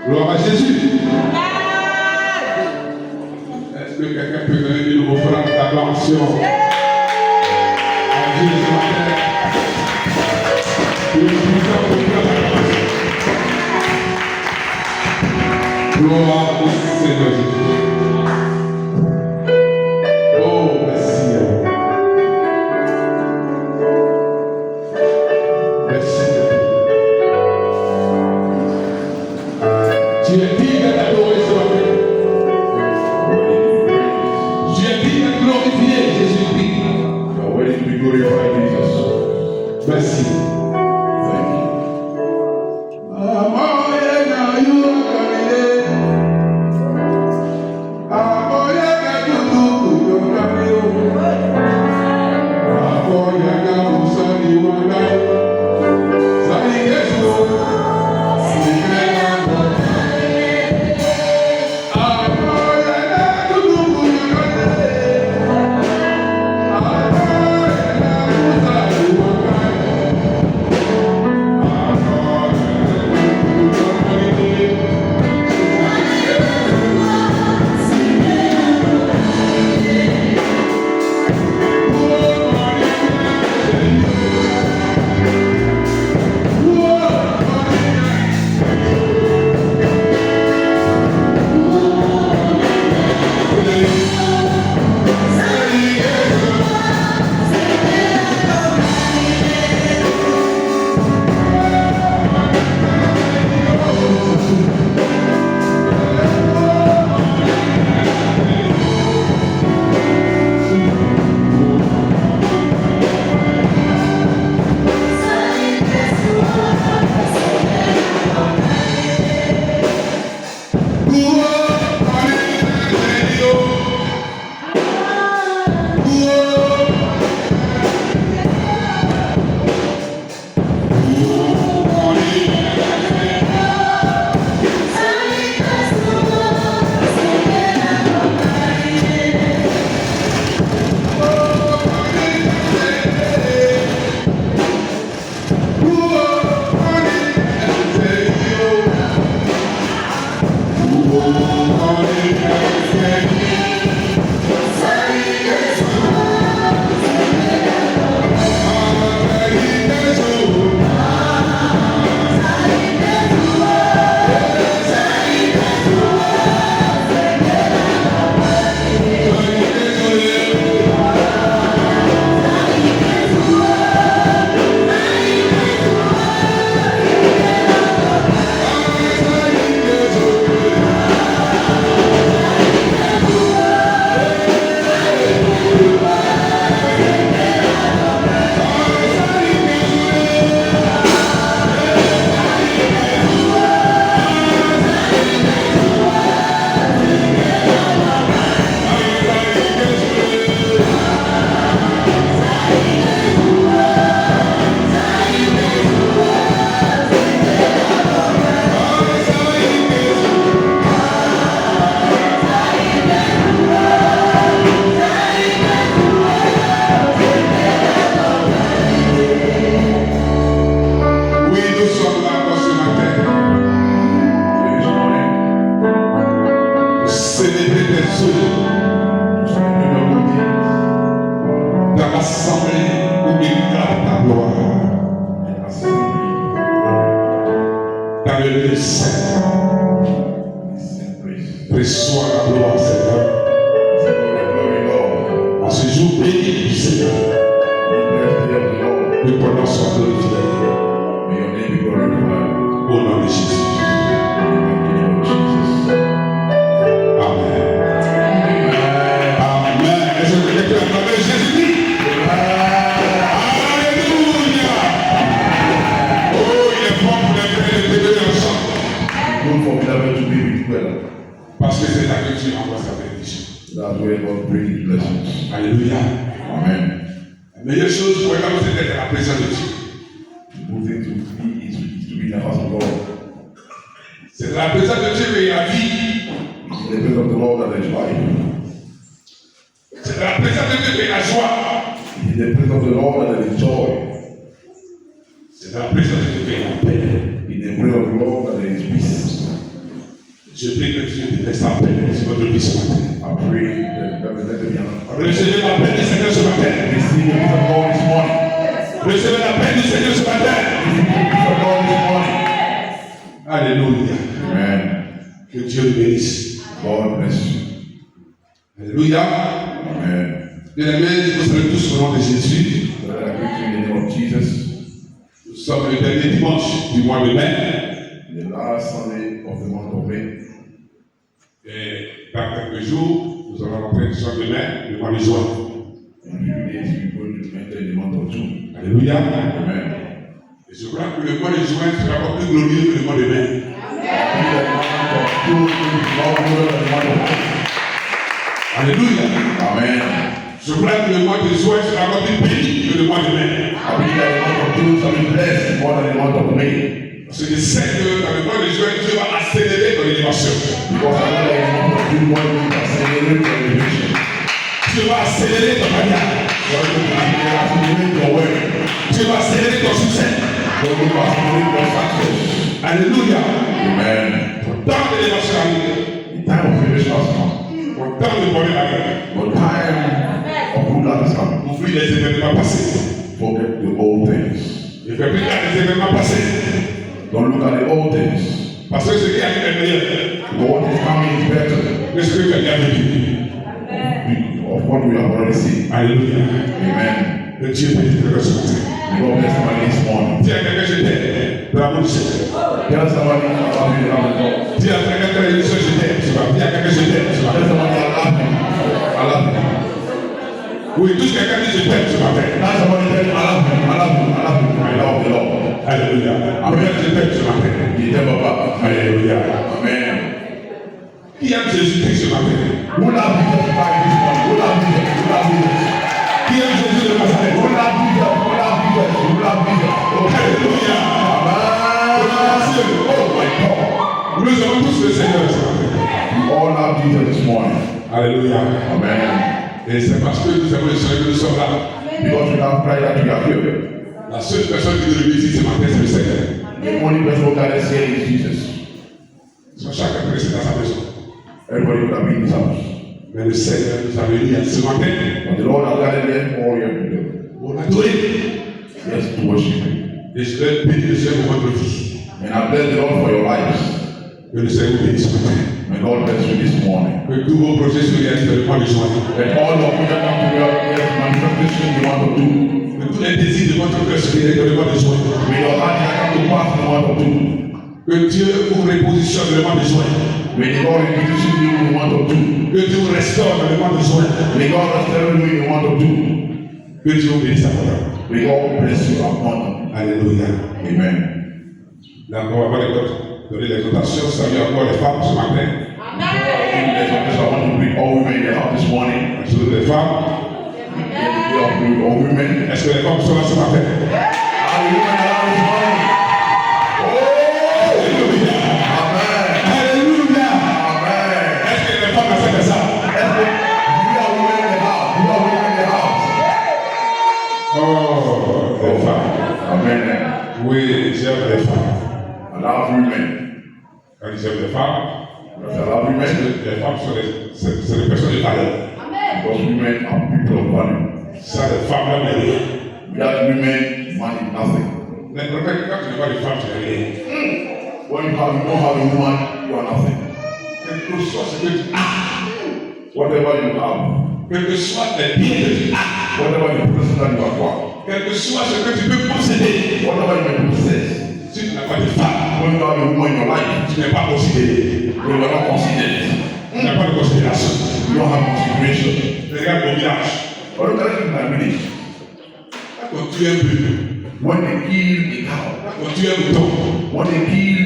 Gloire à Jésus. Est-ce que quelqu'un peut donner une offrande d'adoration à Dieu ce matin? Gloire au Seigneur Jésus. Oh, merci. Merci. Tu es digne d'adorer ce matin. Tu es digne de glorifier Jésus-Christ. You are ready to be glorified, Jesus. Merci. Thank you. Reçois la gloire, Seigneur. En ce jour béni du Seigneur, que ton nom soit glorifié. Au nom de Jésus. Amen. Amen. Est-ce que quelqu'un a acclamé Jésus-Christ? Alléluia. Oh, il est bon pour les frères de venir ensemble. Parce que c'est là que Dieu envoie sa bénédiction. Alléluia. Amen. La meilleure chose pour l'homme, c'est d'être à la présence de Dieu. C'est la présence de Dieu qu'il y a la vie. C'est la présence de Dieu qu'il y a la joie. C'est la présence de Dieu qu'il y a la paix. Je prie que Dieu te laisse la paix sur votre vie ce matin. I pray that God will let them be Recevez la paix du Seigneur ce matin. receive the peace of God this morning. Recevez la paix du Seigneur ce matin. Receive the peace of God this morning. Alléluia. Amen. Que Dieu le bénisse. God bless you. Alléluia. Amen. Bien-aimés, vous savez tous au nom de Jésus. Lord, I pray in the name of Jesus. Nous sommes le dernier dimanche du mois de mai. The last Sunday of the month of May. Et dans quelques jours, nous allons rentrer du mois de mai, le mois de juin. In a few days, we're going to enter the month of June. Alléluia. Amen. Et je crois que le mois de juin sera encore plus glorieux que le mois de mai. Alléluia. Amen. Je crois que le mois de juin sera encore plus béni que le mois de mai. I believe that the month of June shall be blessed more than the month of May. Parce que je sais que dans le mois de juin, Dieu va accélérer ton élévation. Because I know that the month of June God will accelerate your elevation. Dieu va accélérer ton mariage. God will accelerate your work. Dieu va accélérer ton succès. God will accelerate your success. Alléluia. Amen. Ton temps d'élévation arrive. The time of elevation has come. Ton temps de bonheur arrive. The time of good luck has come. Oublie les événements passés. Forget the old things. Ne fais plus cas des événements passés. Don't look at the old things. Parce que ce qui arrive est meilleur What is coming is better que ce que tu as déjà vécu. of what we have already seen. Alléluia. Amen. Que Dieu bénisse ce matin. God bless somebody this morning. Dis à quelqu'un je t'aime. De l'amour du Seigneur. Tell somebody about you, love God. Dis à quelqu'un je t'aime. Tu vas. Dis à quelqu'un je t'aime. Tu vas. Tell somebody I love him. I love him. Oui, tous quelqu'un dit je t'aime ce matin. Tell somebody tell him I love him. I love him. I love him. I love the Lord. Alléluia. Amen. Je t'aime ce matin. Il t'aime papa. Alléluia. Amen. Qui aime Jésus-Christ ce matin? Who love Jesus Christ this morning? Who love Jesus? Who love Jesus? Qui aime Jésus de Nazareth? Who love Jesus? Who love Jesus? Who love Jesus? Alléluia. Amen. Oh my God. Nous avons tous le Seigneur ce matin. We all love Jesus this morning. Alléluia. Amen. Et c'est parce que nous avons le Seigneur que nous sommes là. Because we have Christ that we are here. La seule personne qui nous réussit ce matin, c'est le Seigneur. The only person that is here is Jesus. Sur chacun de dans sa maison. Everybody would have been in his house. Mais le Seigneur nous a réunis ce matin But the Lord has gathered them all here together. pour l'adorer. Yes, to worship Him. Et je vais bénir le Seigneur pour votre vie. And I bless the Lord for your lives. Que le Seigneur vous bénisse ce matin. May God bless you this morning. Que tous vos projets se réalisent dans le mois de juin. That all your projects come to your manifestation you want to do. Que tous les désirs de votre cœur se réalisent dans le mois de juin. May your heart come to pass in the want to do. Que Dieu vous repositionne dans le mois de juin. May the Lord reposition you in the want to do. Que Dieu vous restaure dans le mois de juin. May God restore you in the want to do. Que Dieu vous bénisse abondamment. May God bless you abundantly. Alléluia. Amen. Là, on va donner les notations. Salut encore les femmes ce matin. I want to greet all women in the house this morning. Salut les femmes. All women. Est-ce que les femmes sont là ce matin? All women around this morning. Alléluia. Amen. Alléluia. Amen. Est-ce que les femmes acceptent ça? We are women in the house. We are women in the house. Oh, les femmes. Amen. Oui, j'aime les femmes. I love women. Quand j'aime les femmes, Because I love women. les femmes sont c'est des personnes de valeur. Because women are people of value. Ça, les femmes, là, mais rien. Without women, man is nothing. Mais quand tu ne vois les femmes, tu n'es rien. When you don't have a woman, you are nothing. Quel que soit ce que tu as, Whatever you have, quel que soit les biens que tu as, whatever the person that you acquire, quel que soit ce que tu peux posséder, whatever you may possess, si tu n'as pas de femme, when you have a woman in your life, tu n'es pas considéré. you are not considered. Tu n'as pas de considération. You don't have consideration. Regarde mon village. Or look at it in my village. Quand tu es un peu, When they kill a cow, quand tu es un mouton, when they kill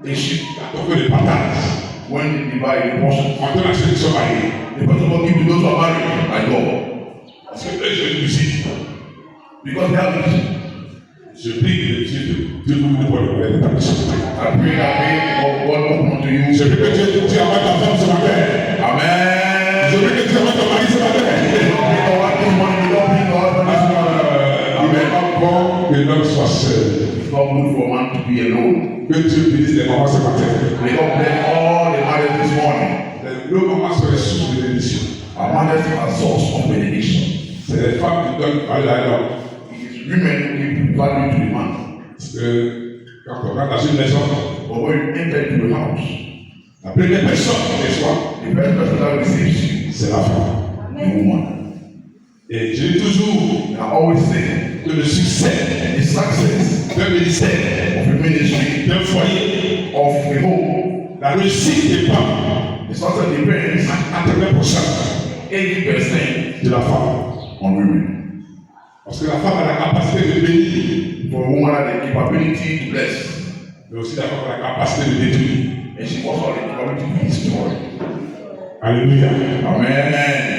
a sheep, quand on fait des patates, when they divide the portion, quand on a ceux qui sont mariés, the person will give to those who are married by God. parce que eux, je une musique. Because they have it. Je prie que Dieu vous nous voit le établissement. I pray that God open unto you. Je prie que Dieu envoie ta femme ce matin. Amen. Je prie que Dieu envoie ton mari ce matin. Il n'est pas bon que l'homme soit seul. It's not good for man to be alone. Que Dieu bénisse les mamans ce matin. May God bless all the morning. Le moment sur les sources de bénédiction. Our mothers are source of benediction. C'est les femmes qui donnent valeur à l'homme. It is women who give value to the man. Parce que quand on rentre dans une maison, But when you enter into the house, la première personne qui reçoit, the first person that receives you c'est la femme. is the woman. Et je dis toujours And I always say que le succès the success d'un ministère, of a ministry, d'un foyer, of a home, la réussite des femmes, the success depends à 80% 80% de la femme. on women. Parce que la femme a la capacité de bénir, For a woman has the capability to bless, mais aussi la femme a la capacité de détruire. and she also has the capability to destroy. Alléluia. Amen.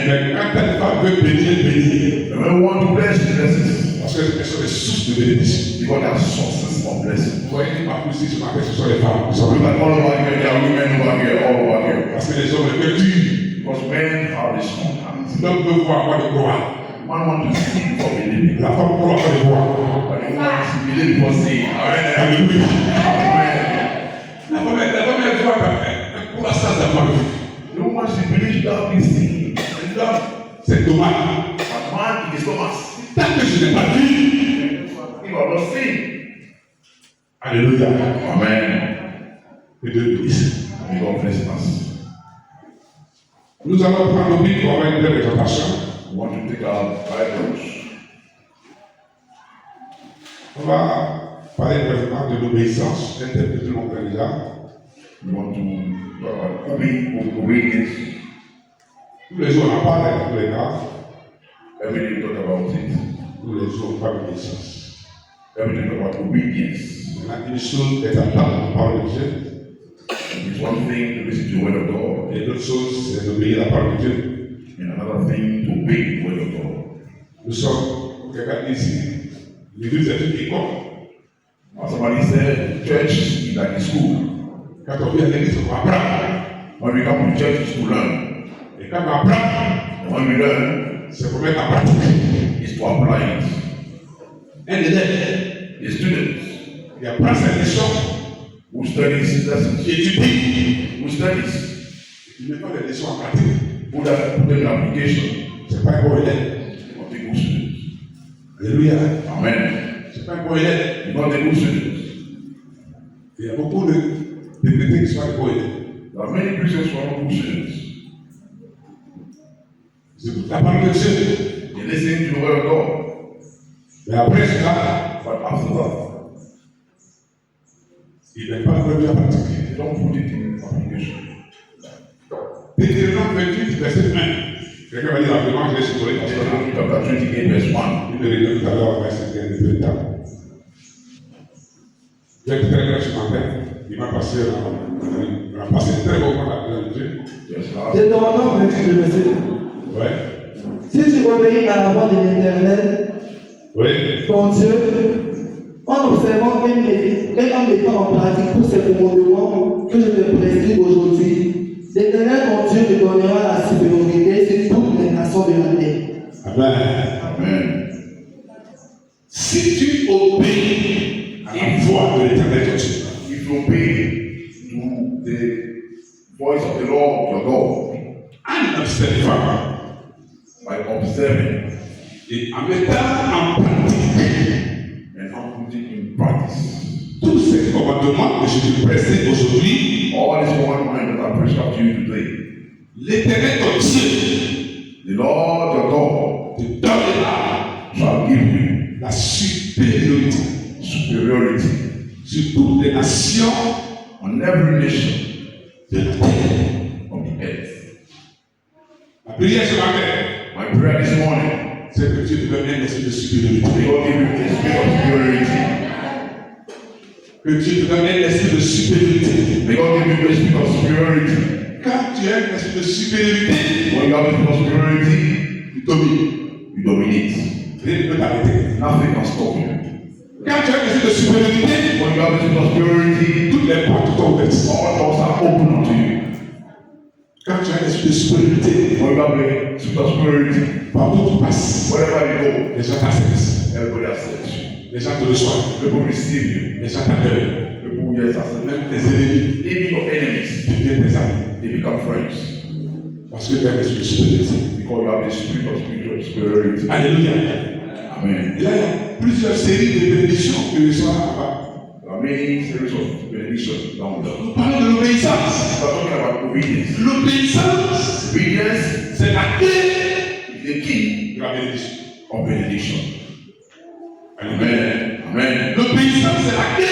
Mais quand une femme veut bénir, elle bénit. The men want to bless the blessings Parce qu'elles sont des sources de bénédiction. because they are sources of blessing. Vous voyez, pas plus ici ce matin, ce sont les femmes qui sont Look là. at all over here, there are women over here, all over here. Parce que les hommes veulent tuer. Because men have the strong hands. L'homme veut voir quoi de croire. Man want to see before believing. La femme croit quoi de voir. But the woman is believe before seeing. Amen. Alléluia. Amen. La femme elle voit qu'elle croit sans avoir vu. The woman she believes without being seen. And love. C'est dommage. But man it is not us. Tant que je n'ai pas vu. You are not seen. Alléluia. Amen. Que Dieu bénisse. May God bless us. Nous allons prendre le Bible pour avoir une belle exhortation. We want to take our Bibles. On va parler brièvement de l'obéissance, interpréter mon candidat. We want to obedience. Tous les jours, on en parle dans tous les cas. Every day we talk about it. Tous les jours, on parle d'obéissance. Every day we talk about obedience. Maintenant, une chose est à entendre la parole de Dieu, It's one thing to listen to the word of God, et l'autre chose, c'est d'obéir à la parole de Dieu. and another thing to obey the word of God. Nous sommes, regardez ici, l'église est une école. As somebody said, church is like a school. Quand on vient à l'église, on apprend. When we come to church, it's to learn. Et quand on apprend, And when we learn, c'est pour mettre en pratique. it's to apply it. Un élève The students qui apprend sa leçon, who studies lessons, qui étudie, who studies, qui met pas les leçons en pratique, put them in application, c'est pas un bon élève. not a good student. Alléluia. Amen. C'est pas un bon élève. Not a good student. Il y a beaucoup de chrétiens qui sont des bons élèves. There are many Christians who are not good students. C'est la parole de Dieu. They listen to the word of God, Mais après cela, but after that, il n'est pas remis en pratique. they don't put it in application. Deutéronome 28, verset 1. Quelqu'un va dire rapidement, je vais supposer parce que Deuteronomy chapter 28, verse 1. il me réunit tout à l'heure, verset 1 de temps. J'ai été très clair ce matin. Il m'a passé un très beau moment à la de Dieu. Yes, Lord. Deutéronome 28, verset 1. Ouais. Si tu obéis à la voix de l'Éternel, Oui. ton Dieu, en observant et en mettant en pratique tous ces commandements que je te prescris aujourd'hui, l'Éternel ton Dieu te donnera la supériorité sur toutes les nations de la terre. Amen. Amen. Si tu obéis à la voix de l'Éternel ton Dieu, If you obey to the voice of the Lord your God en observant by observing et en mettant en pratique and not putting in practice tous ces commandements que je te prescris aujourd'hui, all these commandments that are prescribed to you today, l'Éternel ton Dieu the Lord your God te donnera shall give you la supériorité superiority sur toutes les nations on every nation de la terre. of the earth. La prière ce matin, My prayer this morning, c'est que Dieu te donne un esprit de supériorité. may God give you a spirit of superiority. Que Dieu te donne un esprit de supériorité. May God give you a spirit of superiority. Quand tu as un esprit de supériorité, When you have a spirit of superiority, tu domines. you dominate. Rien ne peut t'arrêter. Nothing can stop you. Quand tu as un esprit de supériorité, When you have a spirit of superiority, toutes les portes sont ouvertes. all doors are open unto you. Quand tu as un esprit de supériorité, When you have a spirit of superiority, partout où tu passes, wherever you go, les gens t'acceptent. everybody accepts you. Les gens te reçoivent. People receive you. Les gens t'accueillent. People yes accept you. Même tes ennemis Even your enemies, deviennent tes amis. they become friends. Parce que tu as l'esprit spirituel. Because you have the spirit of superiority. Alléluia. Amen. Et là, il y a plusieurs séries de bénédictions que je sois là-bas. There are many series of benedictions down there. Nous parlons de l'obéissance. We are talking about obedience. L'obéissance, Obedience c'est la clé is the key de la bénédiction. of benediction. Alléluia. Amen. Amen. L'obéissance, c'est la clé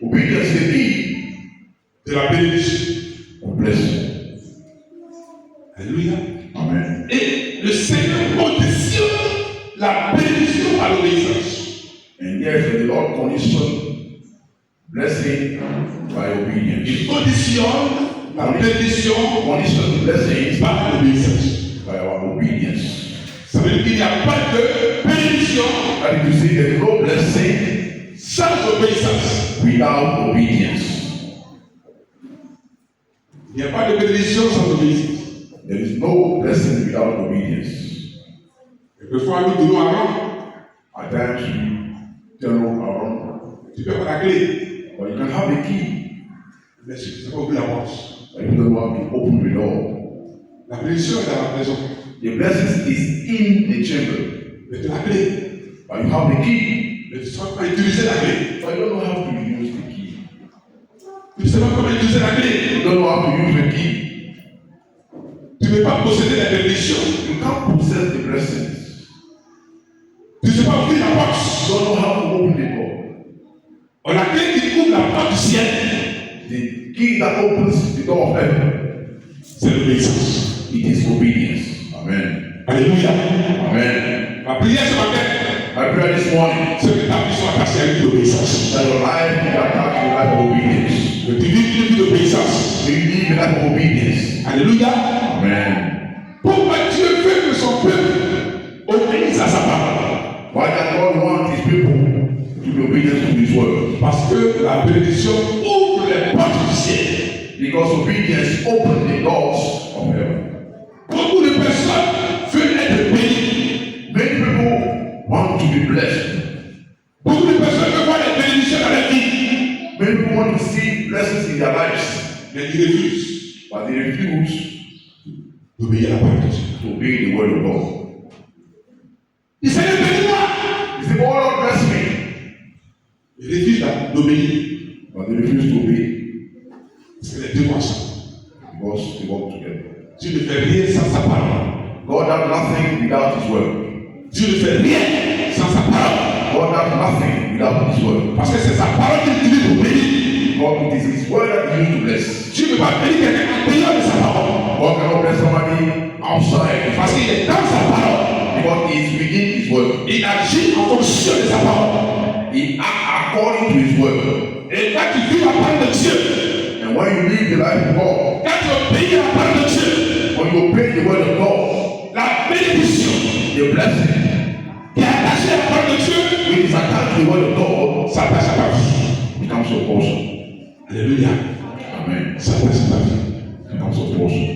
Obedience is the key de la bénédiction. of blessing. Alléluia. Amen. Et le Seigneur conditionne la bénédiction à l'obéissance. And yes, the Lord condition blessing by obedience. Il conditionne la bénédiction Condition blessings par l'obéissance. by our obedience. Ça veut dire qu'il n'y a pas de bénédiction That is to say, there is no blessing sans obéissance. without obedience. Il n'y a pas de bénédiction sans obéissance. There is no blessing without obedience. Quelquefois, nous disons à Rome, At times we tell around, tu peux avoir la clé, but you can have the key, mais tu ne sais pas ouvrir la porte. but you don't know how to open the door. La bénédiction est dans la maison, The blessing is in the chamber, mais tu as la clé, but you have the key, mais tu ne sais pas comment utiliser la clé. but you don't know how to use the key. Tu ne sais pas comment utiliser la clé. You don't know how to use the key. Tu ne peux pas posséder la bénédiction. You can't possess the blessings. Tu ne sais pas ouvrir la You porte. don't know how to open the door. On a la clé qui ouvre la porte du ciel. The key that opens the door of heaven, C'est l'obéissance. it is obedience. Amen. Alléluia. Amen. Ma prière ce matin, My prayer this morning, c'est que ta vie soit attachée à une vie d'obéissance. that your life be attached to the life of obedience. Que tu vives une vie d'obéissance. May you live a life of obedience. Alléluia. Amen. Pourquoi Dieu veut que son peuple obéisse à sa parole? Why does God want his people to be obedient to his word? Parce que la bénédiction ouvre les portes du ciel. Because obedience opens the doors of heaven. Beaucoup de personnes veulent être bénies. Many people want to be blessed. Beaucoup de personnes veulent voir les bénédictions dans leur vie. Many people want to see blessings in their lives, Mais ils refusent but they refuse d'obéir à la parole de Dieu. to obey the word of God. Ils disent Seigneur, bénis-moi. They say, "Oh Lord, bless me," Ils refusent d'obéir. but they refuse to obey Parce que les deux marchent. because they work together. Dieu ne fait rien sans sa parole. God does nothing without his word. Dieu ne fait rien sans sa parole. God does nothing without his word. Parce que c'est sa parole qu'il utilise pour bénir. God, it is his word that he used to bless. Dieu ne peut pas bénir quelqu'un en dehors de sa parole. God cannot bless somebody outside Parce qu'il est dans sa parole. because he is within his word. Il agit en fonction de sa parole. He acts according to his word. Et quand tu vis la parole de Dieu, And when you live the life of God, quand tu obéis à la parole de Dieu, when you obey the word of God, la bénédiction the blessing qui est attachée à la parole de Dieu which is attached to the word of God s'attache à ta vie. becomes your portion. Alléluia. Amen. S'attache à ta vie. Becomes your portion.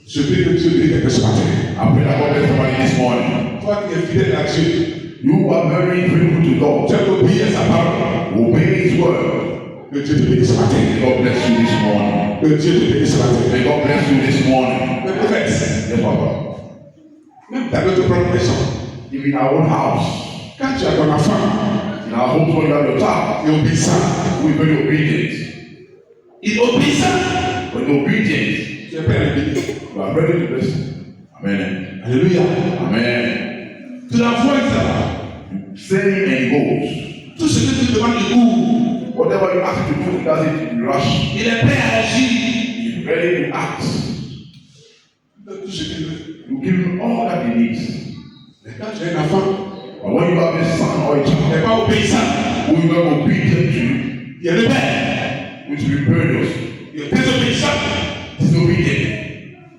Je prie que Dieu bénisse quelqu'un ce matin. I pray that God bless somebody this morning. Toi qui es fidèle à Dieu, You are very faithful to tu God. as obéi à sa parole. Obey his word. Que Dieu te bénisse ce matin. May God bless you this morning. Que Dieu te bénisse ce matin. May God bless you this morning. Mais prophète, Yes, Papa. même dans notre propre maison, Even in our own house, quand tu as ton enfant, in our homes when you have your child, il est obéissant. we be very obedient. Il est obéissant. When you're obedient, Tu es prêt à le bénir. you are ready to bless. Amen. Alléluia. Amen. Tu l'envoies ça. Send him and he goes. Tout ce que tu demandes du coup, Whatever you ask him to do, he does it in rush. il est prêt à agir. He's ready to act. Tout ce qu'il veut. You give him all that he needs. Mais quand tu as un enfant, But when you have a son or a il child n'est pas obéissant. who you are obedient to, Il est rebelle. which is rebellious, Il est désobéissant. disobedient,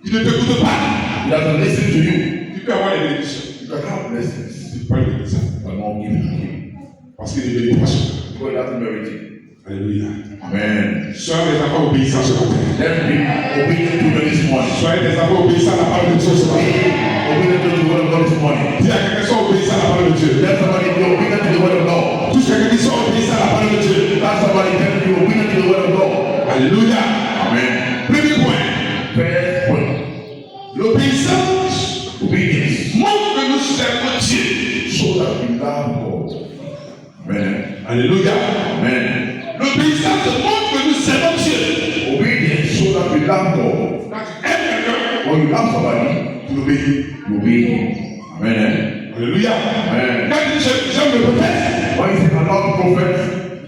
Il ne t'écoute pas. he doesn't listen to you, Tu peux avoir les bénédictions. you can have blessings, Tu peux pas les bénédictions. but not give it to him. Parce qu'il est béni pour ça. Because he doesn't merit it. Alléluia. Amen. Soyez des enfants obéissants ce matin. Let's be obedient to God this morning. Soyez des enfants obéissants à la parole de Dieu ce matin. Obedient to the word of God this morning. Dis à quelqu'un soit obéissant à la parole de Dieu. Let somebody be obedient to the word of God. Touche quelqu'un qui soit obéissant à la parole de Dieu. Let somebody tell you obedient to the word of God. Alléluia. Amen. Premier point. Prayer L'obéissance Obedience. montre que nous servons Dieu. So that we love God. Amen. Alléluia. Amen. L'obéissance montre que nous servons Dieu. Obedience so that we love God. Quand tu aimes quelqu'un, When you love somebody, tu l'obéis. you obey him. Amen. Alléluia. Amen. Quand tu dis j'aime le prophète, When you say I love the prophet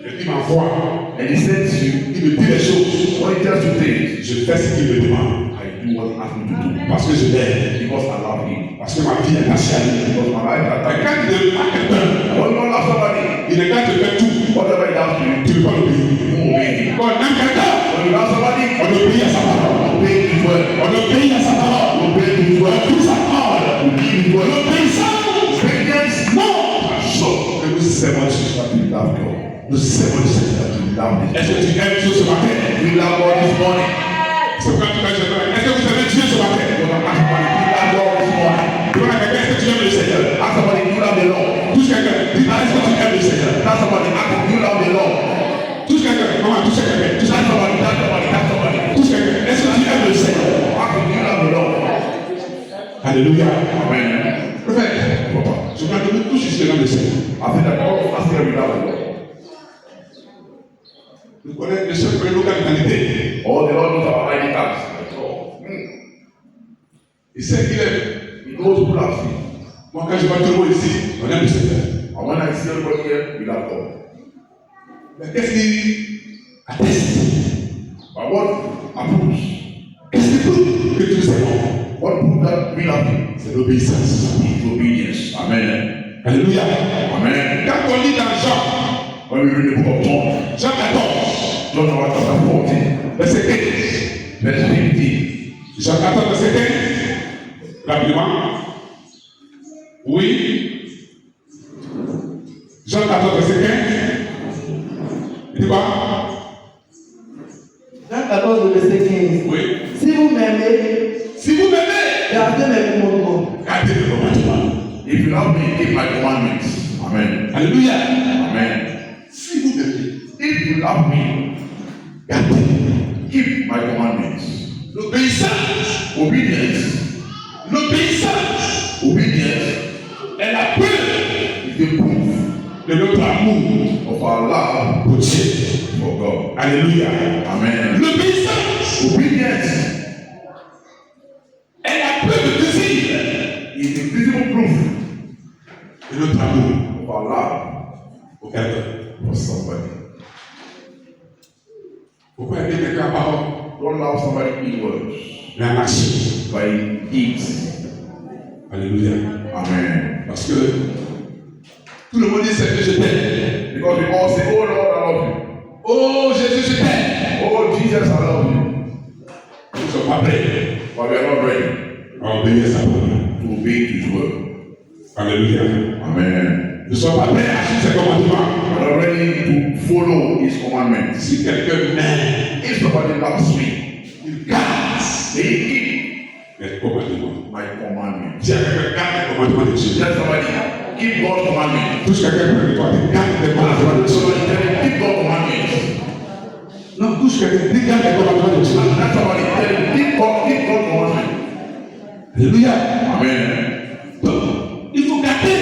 et il m'envoie, and he says to you, il me dit des choses. when he tells you things, Je fais ce qu'il me demande. I do what he asks me to do. Parce que je l'aime. Because I love him. Parce que ma vie est attachée à lui. Because my life is Mais attached. quand tu n'aimes pas quelqu'un, When you don't love somebody, il est quand tu fais tout, whatever he does to you, tu ne peux pas l'obéir. you obey him. Quand on aime quelqu'un, When you love somebody, on obéit à sa parole. obey his word. On obéit à sa parole. Obey his On word. obéit sa parole. Obey his word. L'obéissance Obedience. montre So que nous servons Dieu. that we love God. Nous servons Dieu. That we love him. Est-ce que tu aimes Dieu ce matin? We love God this morning. C'est pourquoi tu vas dire, est-ce que vous aimez Dieu ce matin? When I ask somebody, we love God this morning. Demande à quelqu'un, est-ce que tu aimes le Seigneur? Ask somebody, do you love the Lord? Touche quelqu'un, dis, est-ce que tu aimes le Seigneur? Ask somebody, ask him, do you love the Lord? Touche quelqu'un, maman, touche quelqu'un, touche Ask quelqu'un, somebody, ask somebody, ask somebody. touche quelqu'un, est-ce que tu aimes le Seigneur? Ask him, do you love the Lord? Alléluia. Amen. Prophète, Papa. je crois que nous tous ici dans le Seigneur. I think that all of us here we love the Lord. Nous connaissons les chefs de nos localités. All the Lord knows our ID cards. Il sait qu'il aime. He knows who loves him. Moi, quand je vois tout le monde ici, on aime le Seigneur. And when I see everybody here, we love God. Mais qu'est-ce qui atteste? But what approves? Qu'est-ce qui prouve que tu sais bon? What proves that we love him? C'est l'obéissance. His obedience. Amen. Alléluia. Amen. Quand on lit dans Jean, When we read the book of John, Jean 14, John chapter 14, verset 15. verse 15. Jean 14, verset 15. Rapidement. Oui. Jean 14, verset 15. Il dit quoi? Jean 14, verset 15. Oui. Si vous m'aimez, Si vous m'aimez, gardez mes commandements. gardez le commandement. If you love me, keep my commandments. Amen. Alléluia. Amen. Si vous m'aimez, If you love me, gardez keep my commandments. l'obéissance. Obedience, L'obéissance obedience est la preuve is the proof de notre amour of our love pour Dieu. for God. Alléluia. Amen. L'obéissance Obedience est la preuve visible is the visible proof de notre amour of our love pour quelqu'un. for somebody. Pourquoi aimer quelqu'un en parole, Don't love somebody in words, mais en action? but in deeds. Alléluia. Amen. Parce que tout le monde dit c'est que je t'aime. Because we all say, oh Lord, I love you. Oh Jésus, je t'aime. Oh Jesus, I love you. Nous ne sommes pas prêts But we are not ready à obéir à sa parole. to obey His word. Alléluia. Amen. Nous ne sommes pas prêts à suivre ses commandements. We are not ready to follow His commandments. Si quelqu'un m'aime, If somebody loves me, il garde they keep les commandements. my commandments. Si quelqu'un garde les commandements de Dieu, Tell somebody, keep God's commandments. touche quelqu'un près de toi, tu gardes les commandements de Dieu. Somebody tell him, keep God's commandments. Non, touche quelqu'un, dis garde les commandements de Dieu. Tell somebody, tell him, keep God's commandments. Alléluia. Amen. Donc, il faut garder.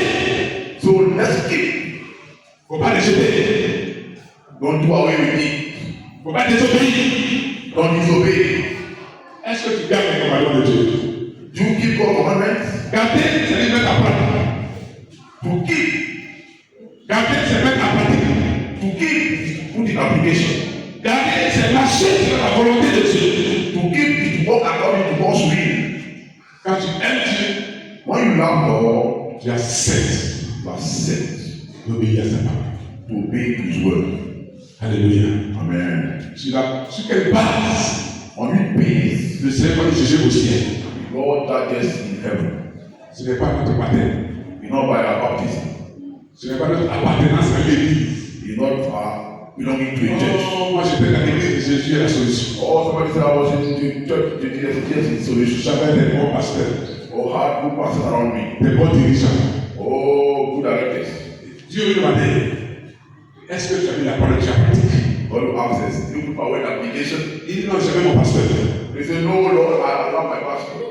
So let's keep. Il ne faut pas les jeter. Don't do away with it. Il ne faut pas désobéir. Don't disobey. Est-ce que tu gardes les commandements de Dieu? Do you keep God's commandments? Garder, c'est les mettre en pratique. To keep. Garder, c'est mettre en pratique. To keep is to put in application. Garder, c'est marcher sur la volonté de Dieu. To keep is to walk according to God's will. Quand tu aimes Dieu, When you love God, tu acceptes you are set d'obéir à sa parole. to obey His word. Alléluia. Amen. Sur quelle base On une base, le Seigneur va nous juger au ciel? God judges in heaven. Ce n'est pas notre baptême. It's not by our baptism. Ce n'est pas notre appartenance à l'église. It's not belonging to a church. Oh, moi j'étais dans l'église, Jésus est la solution. Or somebody said I was in the church, Jesus is solution. J'avais des bons pasteurs, Or had good pastors around me. des bons dirigeants. Oh, good directors. Dieu lui demandait, est-ce que tu as mis la parole de Dieu en pratique? God will ask us, do you put away the application? Il dit non, j'avais mon pasteur. They say, no, Lord, I love my pastor.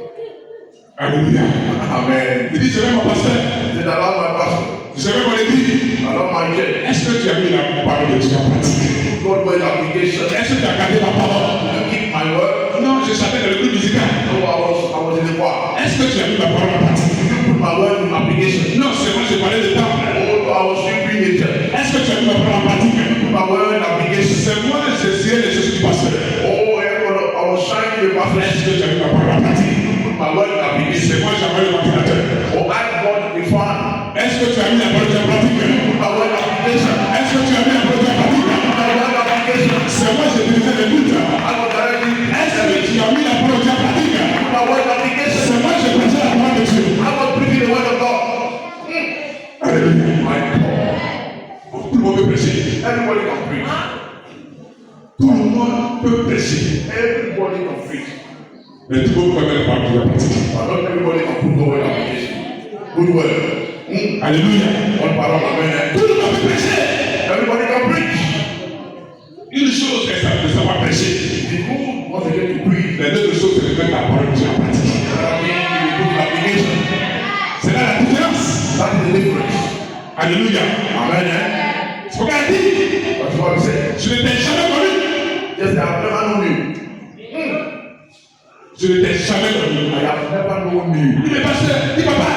Alléluia. Amen. Il dit, je vais mon pasteur. C'est alors my pastor. Je vais mon église. Alors my church. Est-ce que tu as mis la parole de Dieu en pratique? God word application. Est-ce que tu as gardé la parole? You keep my word. Non, je chantais dans le groupe musical. No, I was in the choir. Est-ce que tu as mis la parole en pratique? You put my word in application. Non, c'est moi, je parlais de temps. Oh, I was sweeping nature. Est-ce que tu as mis la parole en pratique? Put my word in application. C'est moi, j'essayais les choses du pasteur. Oh, I was shining the pastor. Est-ce que tu as mis la parole en pratique? Put my word in application. C'est moi, j'avais le ventilateur. Oh, I got the fan. Est-ce que tu as mis la parole en pratique? Put my word in application. Est-ce que tu as mis la parole en pratique? Put my word in application. C'est moi, j'ai dirigé les buts. I was directly. Est-ce que tu as mis la parole en pratique? Put my word in application. C'est moi, j'ai prêché la parole de Dieu. I was preaching the word of God. Alléluia. My God. Tout le monde peut prêcher. Everybody can preach. Tout le monde peut prêcher. Everybody can preach. Mais tout le monde peut mettre la parole de Dieu en pratique. But not everybody can put the word in application. Good word. Alléluia. One parole, amen. Tout le monde peut prêcher. Everybody can preach. Une chose est de savoir prêcher. The good was again to preach. Les deux choses, c'est de mettre la parole de Dieu en pratique. That means you put in application. C'est là la différence. That is the difference. Alléluia. Amen. C'est pourquoi elle dit, That's what I said. je ne t'ai jamais connu. Yes, I have never known you. Je ne t'ai jamais connu. I have never known you. Dis, mais pasteur, dis papa,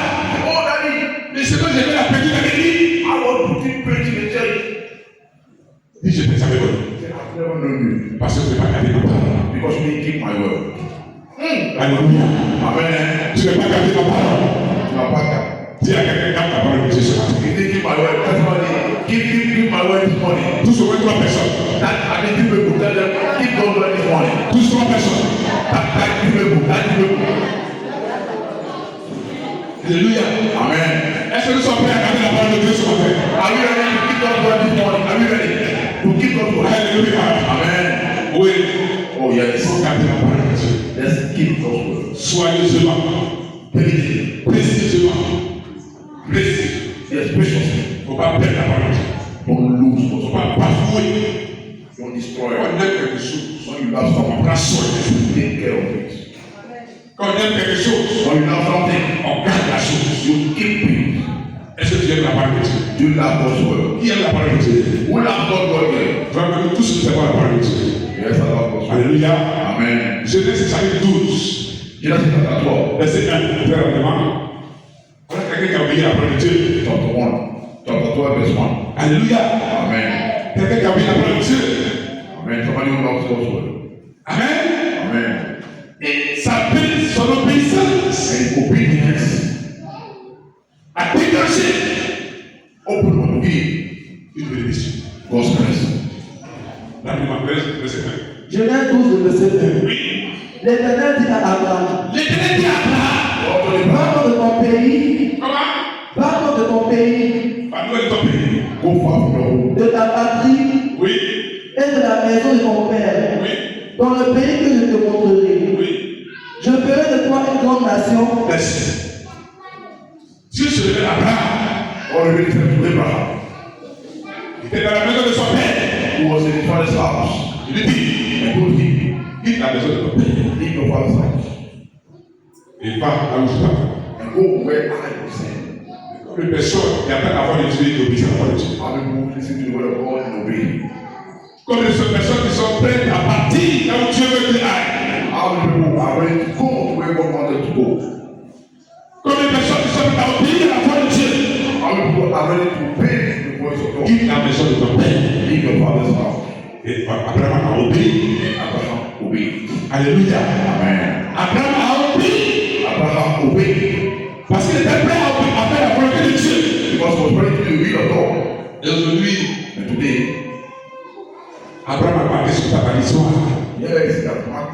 Oh, Daddy, mais c'est quand j'ai fait la petite avec lui. I was putting preach in the church. Dis, je ne t'ai jamais connu. I have never known you. Parce que je n'ai pas gardé ma parole. Because you didn't keep my word. Alléluia. Amen. Tu n'as pas gardé ma parole. Tu n'as pas qu'à. Dis à quelqu'un, garde ta parole de Dieu ce matin. You didn't keep my word. Everybody, keep my word this morning. Tous au moins 3 personnes. That I need people tell them, keep God's word this morning. Tous 3 personnes. That people. Alléluia. Amen. Est-ce que nous sommes prêts à garder la parole de Dieu ce matin? Are you ready to keep God's word this morning? Are you ready to keep God's word? Alléluia. Amen. Oui. Oh yes. Gardez la parole de Dieu. Let's keep God's word. Soigneusement. Précisément. Précis. Yes, precious. Il ne faut pas perdre la parole de Dieu. Don't lose Il ne God's faut word. pas bafouer. Don't destroy Quand on it. aime quelque chose, When you love on someone, prend soin de ça. take care of it. Quand on aime quelque chose, When you love something, on garde la chose. you keep it. Est-ce que tu aimes la parole de Dieu? You love God's word. Qui aime la parole de Dieu? Who love God's word here? Vraiment, tous nous avons la parole de Dieu. Yes, I love God's word. Alléluia. Amen. Genèse chapitre 12, Genesis chapter 12, verset 1. Très rapidement. Voilà quelqu'un qui a oublié la parole de Dieu. chapter 1, chapter 12, verse 1. Alléluia. Amen. Quelqu'un qui a oublié la parole de Dieu. Amen. Somebody who loves God's word. Amen. Amen. Et sa paix, son obéissance And obedience, a déclenché open to give une bénédiction. God's blessing. La première verset 1. Genèse 12, verset 1. Oui. L'Éternel dit à Abraham, L'Éternel dit à Abraham. Go to the pars de ton pays, Comment? pars de ton pays, Pas de ton pays. Go far from your home. de ta patrie Oui. et de la maison de ton père, Oui. dans le pays que je te montrerai. Oui. Je ferai de toi une grande nation. Merci. Dieu se révèle à Abraham. God revealed himself to Abraham, Il était dans la maison de son père. who was in his father's house, Il lui dit, and told him, quitte la maison de ton père. leave your father's house Et va là où je t'attends. and go where I will send. Comme une personne qui attend la voix de Dieu et qui obéit à la voix de Dieu. How many people listen to the word of God and obey him? Comme les personnes qui sont prêtes à partir là où Dieu veut qu'ils aillent. How many people are ready to go to where God wanted to go? Comme les personnes qui sont prêtes à obéir à la voix de Dieu. How many people are ready to obey the voice of God? Quitte la maison de ton père. Leave your father's house. Et Abraham a obéi. And Abraham obeyed. Alléluia. Amen. Abraham a obéi. Abraham obeyed Parce qu'il était prêt à faire la volonté de Dieu. because he was ready to do the will of God. Et aujourd'hui, And today, Abraham a parlé sur sa histoire. yes, that Mark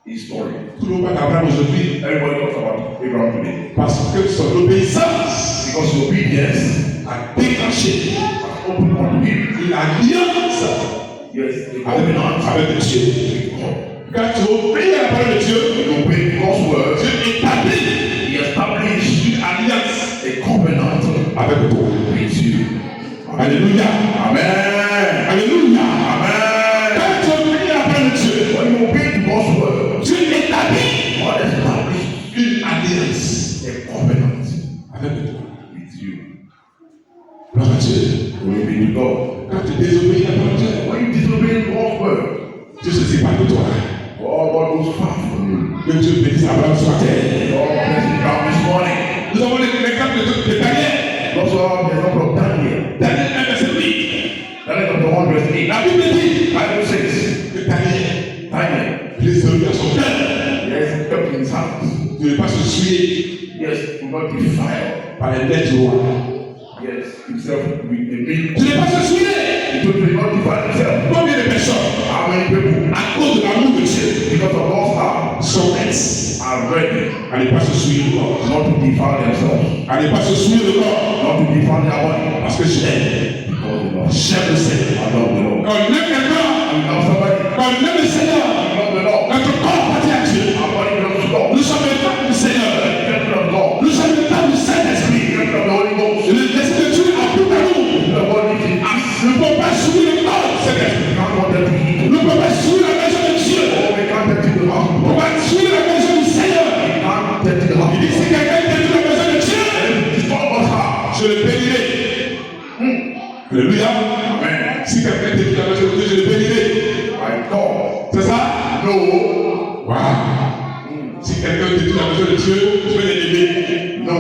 his story. Tout le monde parle d'Abraham aujourd'hui Everybody talks about Abraham today parce que son obéissance because his obedience a déclenché has opened unto him. une alliance Yes, the avec covenant Dieu. with God. Quand tu obéis à la parole de Dieu, When you obey God's word, Dieu établit he established une alliance a covenant avec toi. with you. Alléluia. Amen. Alléluia. Amen. Quand tu obéis à la parole de Dieu, When you obey God's word, Dieu établit God established une alliance Dieu. will be to God. Quand tu désobéis à la parole de Dieu, When you disobey God's word, Dieu se sépare de toi. God goes far from you. Que Dieu bénisse Abraham ce matin. God bless you down this morning. Nous avons l'exemple de Daniel. Also have the example of Daniel. Daniel 1 verset 8. Daniel chapter 1 verse 8. La Bible dit Bible says, que Daniel Daniel, résolu dans son cœur yes, kept in his heart. de ne pas se souiller Yes, do not defile. par les lettres du roi. Yes, himself with the meat. De ne pas se souiller. He told you not defile himself. Combien de personnes, How many people, à cause de l'amour de Dieu, because of God's heart, sont prêtes are ready à ne pas se souiller le corps, not to defile themselves, à ne pas se souiller le corps, not to defile their body, parce que je l'aime. because the Lord. J'aime le Seigneur. I love the Lord. Quand on aime quelqu'un, You love somebody, quand on aime le Seigneur, you love the Lord. notre corps appartient à Dieu. Our body belongs to God. Nous sommes le temple du Seigneur. The temple of God. Nous sommes le temple du The Saint-Esprit. temple of the Holy Ghost. L'Esprit de Dieu a tout à nous. The body is in us. Nous ne pouvons pas souiller le corps du Saint-Esprit. We can't want them to eat. Nous ne pouvons pas souiller la maison de Dieu. Oh, we can't take to the house. Nous ne pouvons pas souiller la maison du Seigneur. We can't take to the house. Il dit si quelqu'un détruit la maison de Dieu, Destroy God's heart. je le bénirai. Alléluia. Amen. Si quelqu'un détruit la maison de Dieu, je le bénirai. My God. C'est ça? No. Waouh. Si quelqu'un détruit la maison de Dieu, je vais l'aimer. No.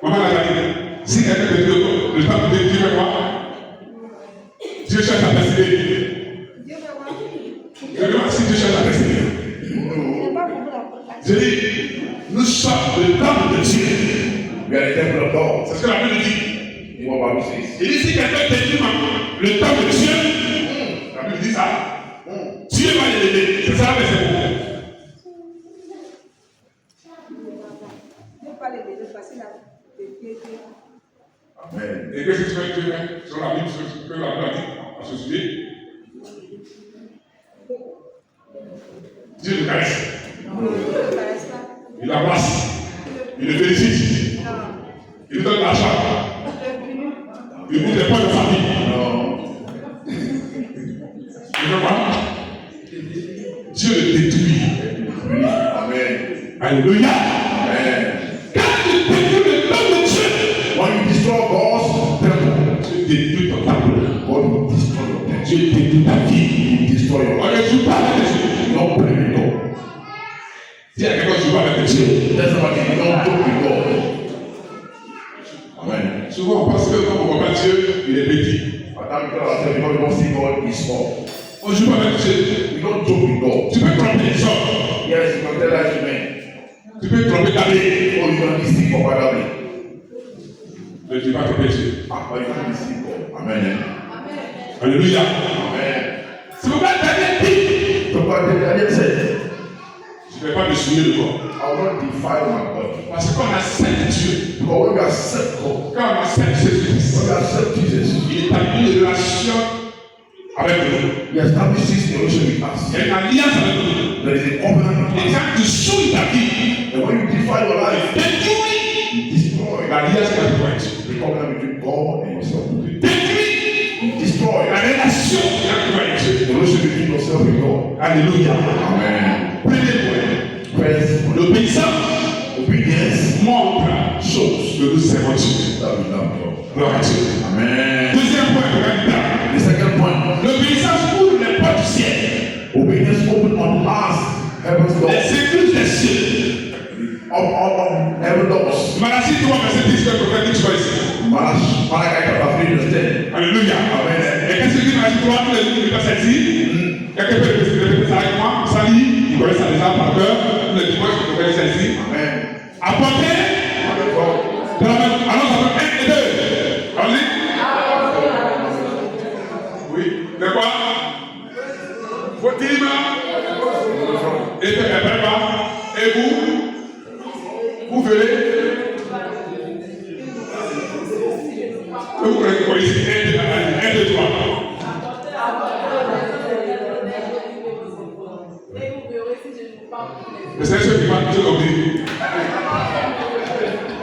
Maman l'a dit. Si quelqu'un détruit le temple de Dieu, fait quoi? Dieu cherche à persévérer. Si Dieu cherche à persévérer. Je dis, nous sommes le temple de Dieu. We are the temple of God. C'est ce que la Bible dit. In what Bible says. Il dit si quelqu'un détruit le temple de Dieu, la Bible dit ça. Dieu va l'aider. C'est ça le verset. Amen. Et qu'est-ce que tu fais sur la Bible, sur la Bible dit à ce sujet? Dieu le caresse. Il l'embrasse. Il le félicite. Il lui donne l'argent. Il vous dépend de famille. No. Tu veux quoi? Dieu le détruit. Amen. Alléluia. Amen. Quand tu détruis le temple de Dieu, When you destroy God's temple, tu détruis ton temple. God will destroy your temple. Dieu détruit ta vie. He will destroy your On life. ne joue pas avec Dieu. Don't play with God. Si quelqu'un joue avec Dieu, Tell somebody you don't joke with God. Amen. souvent on pense que quand on voit pas Dieu, il est petit. At times we tell ourselves because we don't see God is small. On ne joue pas avec Dieu. We don't joke with God. Tu peux tromper les hommes. Yes, you can tell lies to men. Tu peux tromper ta vie. Or you can deceive for fatherly. Mais tu ne vas pas tromper Dieu. But you can't deceive God. Amen. Alléluia. Amen. C'est pourquoi Daniel dit, So what Daniel said, je ne vais pas me souiller le corps. I will not defile my body. Parce qu'on accepte Dieu. Because when we accept God, Quand on accepte Jésus-Christ, when we accept Jesus, il établit une relation avec nous. He establishes a relation with us. Il y a une alliance avec nous. There is a covenant with Et us. quand tu souilles ta vie, And when you defile your life, détruis you destroy l'alliance avec toi et Dieu. the covenant between God and yourself. Détruis You destroy la relation avec toi et Dieu. the relation between yourself and God. Alléluia. Amen. Premier point. First, L'obéissance obedience montre shows que nous servons Dieu. that we love God. Gloire à Dieu. Amen. Deuxième point, regarde là. The second point, L'obéissance ouvre les portes du ciel. obedience open on us heaven's door. Les églises des cieux. Of heaven doors. Malachie 3, verset 10, que prophète dit, tu vois ici. Malachi chapter 3 verse 10. Alléluia. Amen. Et qu'est-ce que dit Malachie 3, le verset 10? Quelqu'un peut répéter ça avec moi? Ça dit, il connaît ça déjà par cœur. Le dimanche, je peux faire ça ici. Amen. Apportez de la main. Allons avec 1 et 2. Allez. Oui. De quoi? Faut-il et et vous verrez. Vous connaissez quoi ici? 1, 2, 3. Mais c'est ce qui va nous obéir.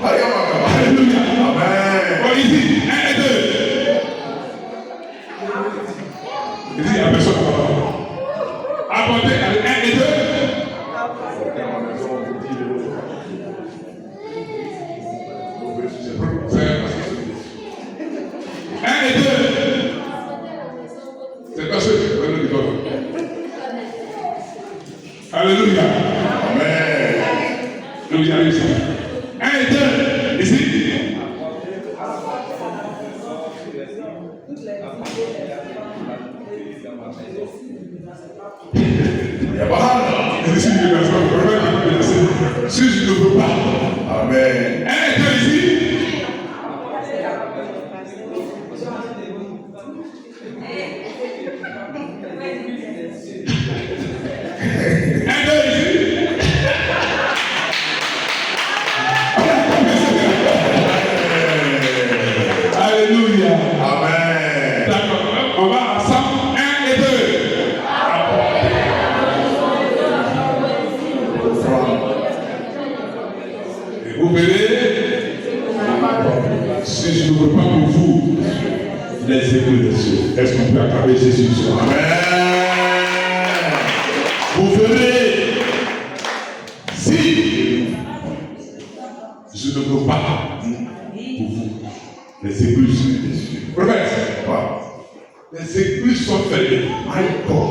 Alléluia. Amen. Bon, ici, 1 et 2. Il dit à personne. Apportez avec 1 et 2. C'est Alléluia. Amen. Donc il arrive ça. 1 et 2, ici. Si je ne veux pas. Amen. 1 et 2 ici. Alléluia. Amen. D'accord. On va ensemble. 1 et 2. Et vous verrez, si je ne veux pas pour vous, les écoles des cieux. Est-ce qu'on peut acclamer Jésus ce soir? Amen. Vous verrez, si je ne veux pas pour vous, les églises des cieux. Prophète, les églises sont fermées. My God.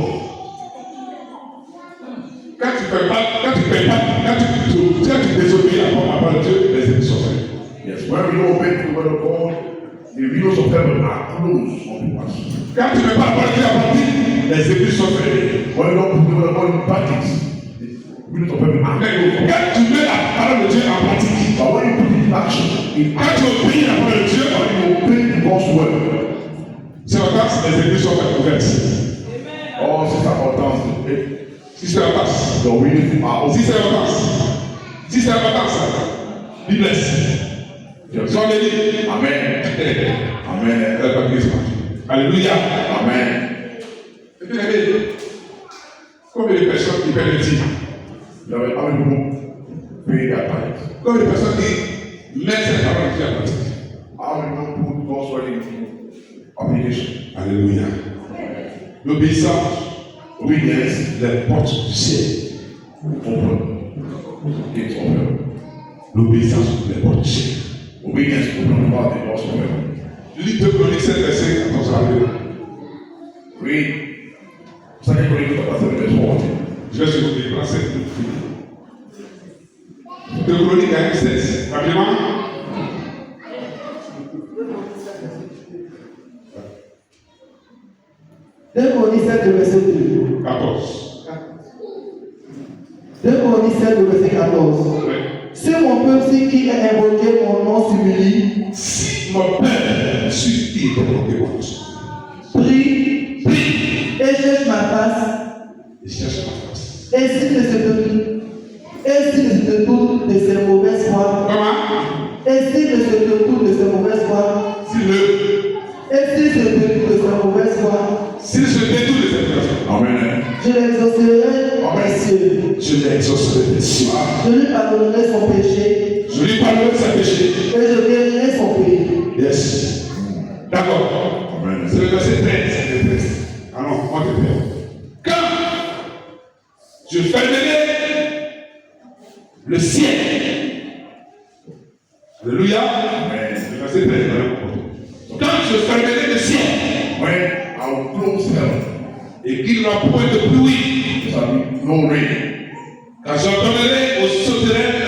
Quand tu désobéis à la parole de Dieu, les églises sont fermées. Yes, when we obey the word of God, the windows of heaven are closed on us. Quand tu ne mets pas la parole de Dieu à partir, les églises sont fermées. When we don't put the word of God in practice, the windows of heaven are closed. Quand tu mets la parole de Dieu en pratique, But when you put it in action, quand tu obéis à la parole de Dieu, when you obey God's word, c'est la tasse, les églises sont ouvertes. oh, c'est important. Si c'est la tasse, The windows are si open. c'est la tasse, si c'est la tasse, be blessed. Sois béni. Amen. Amen. Alléluia. Amen. Et puis, combien de personnes qui paient le titre? How many people pay their tithes? Combien de personnes qui mettent cette parole de Dieu à pratique? How many people put God's word into application? Alléluia. L'obéissance, Obedience, les portes du ciel. open. Gates of heaven. L'obéissance, les portes du ciel. Obedience, open about the doors of heaven. Je lis 2 Chroniques 7, verset 14 à 2. Read 2 Corinthians chapter 7, verse 14. Je vais sur le livre 7. 2 Chroniques 7. Rapidement. Deux Chroniques 7, verset 2. 14. 2 Chroniques 7, verset 14. Oui. Si mon peuple qui a invoqué mon nom s'humilie, Si mon père suit qui est invoqué mon nom, prie, et cherche ma face, il cherche ma face. et s'il ne se détourne de ses mauvaises voies, Comment? et s'il ne se détourne de ses mauvaises voies, S'il se détourne de cette personne, Amen. je l'exaucerai des cieux. je l'exaucerai des cieux. Je lui pardonnerai son péché Je lui parlerai de ses péchés. et je guérirai son pays. Yes. D'accord. Amen. C'est le verset 13. Ah non, moi je vais. Quand je fermerai le ciel. Alléluia. Amen. Le verset 13. Quand je fermerai le ciel When I will close heaven, et qu'il n'y aura point de pluie, there shall be no rain. quand j'ordonnerai aux sauterelles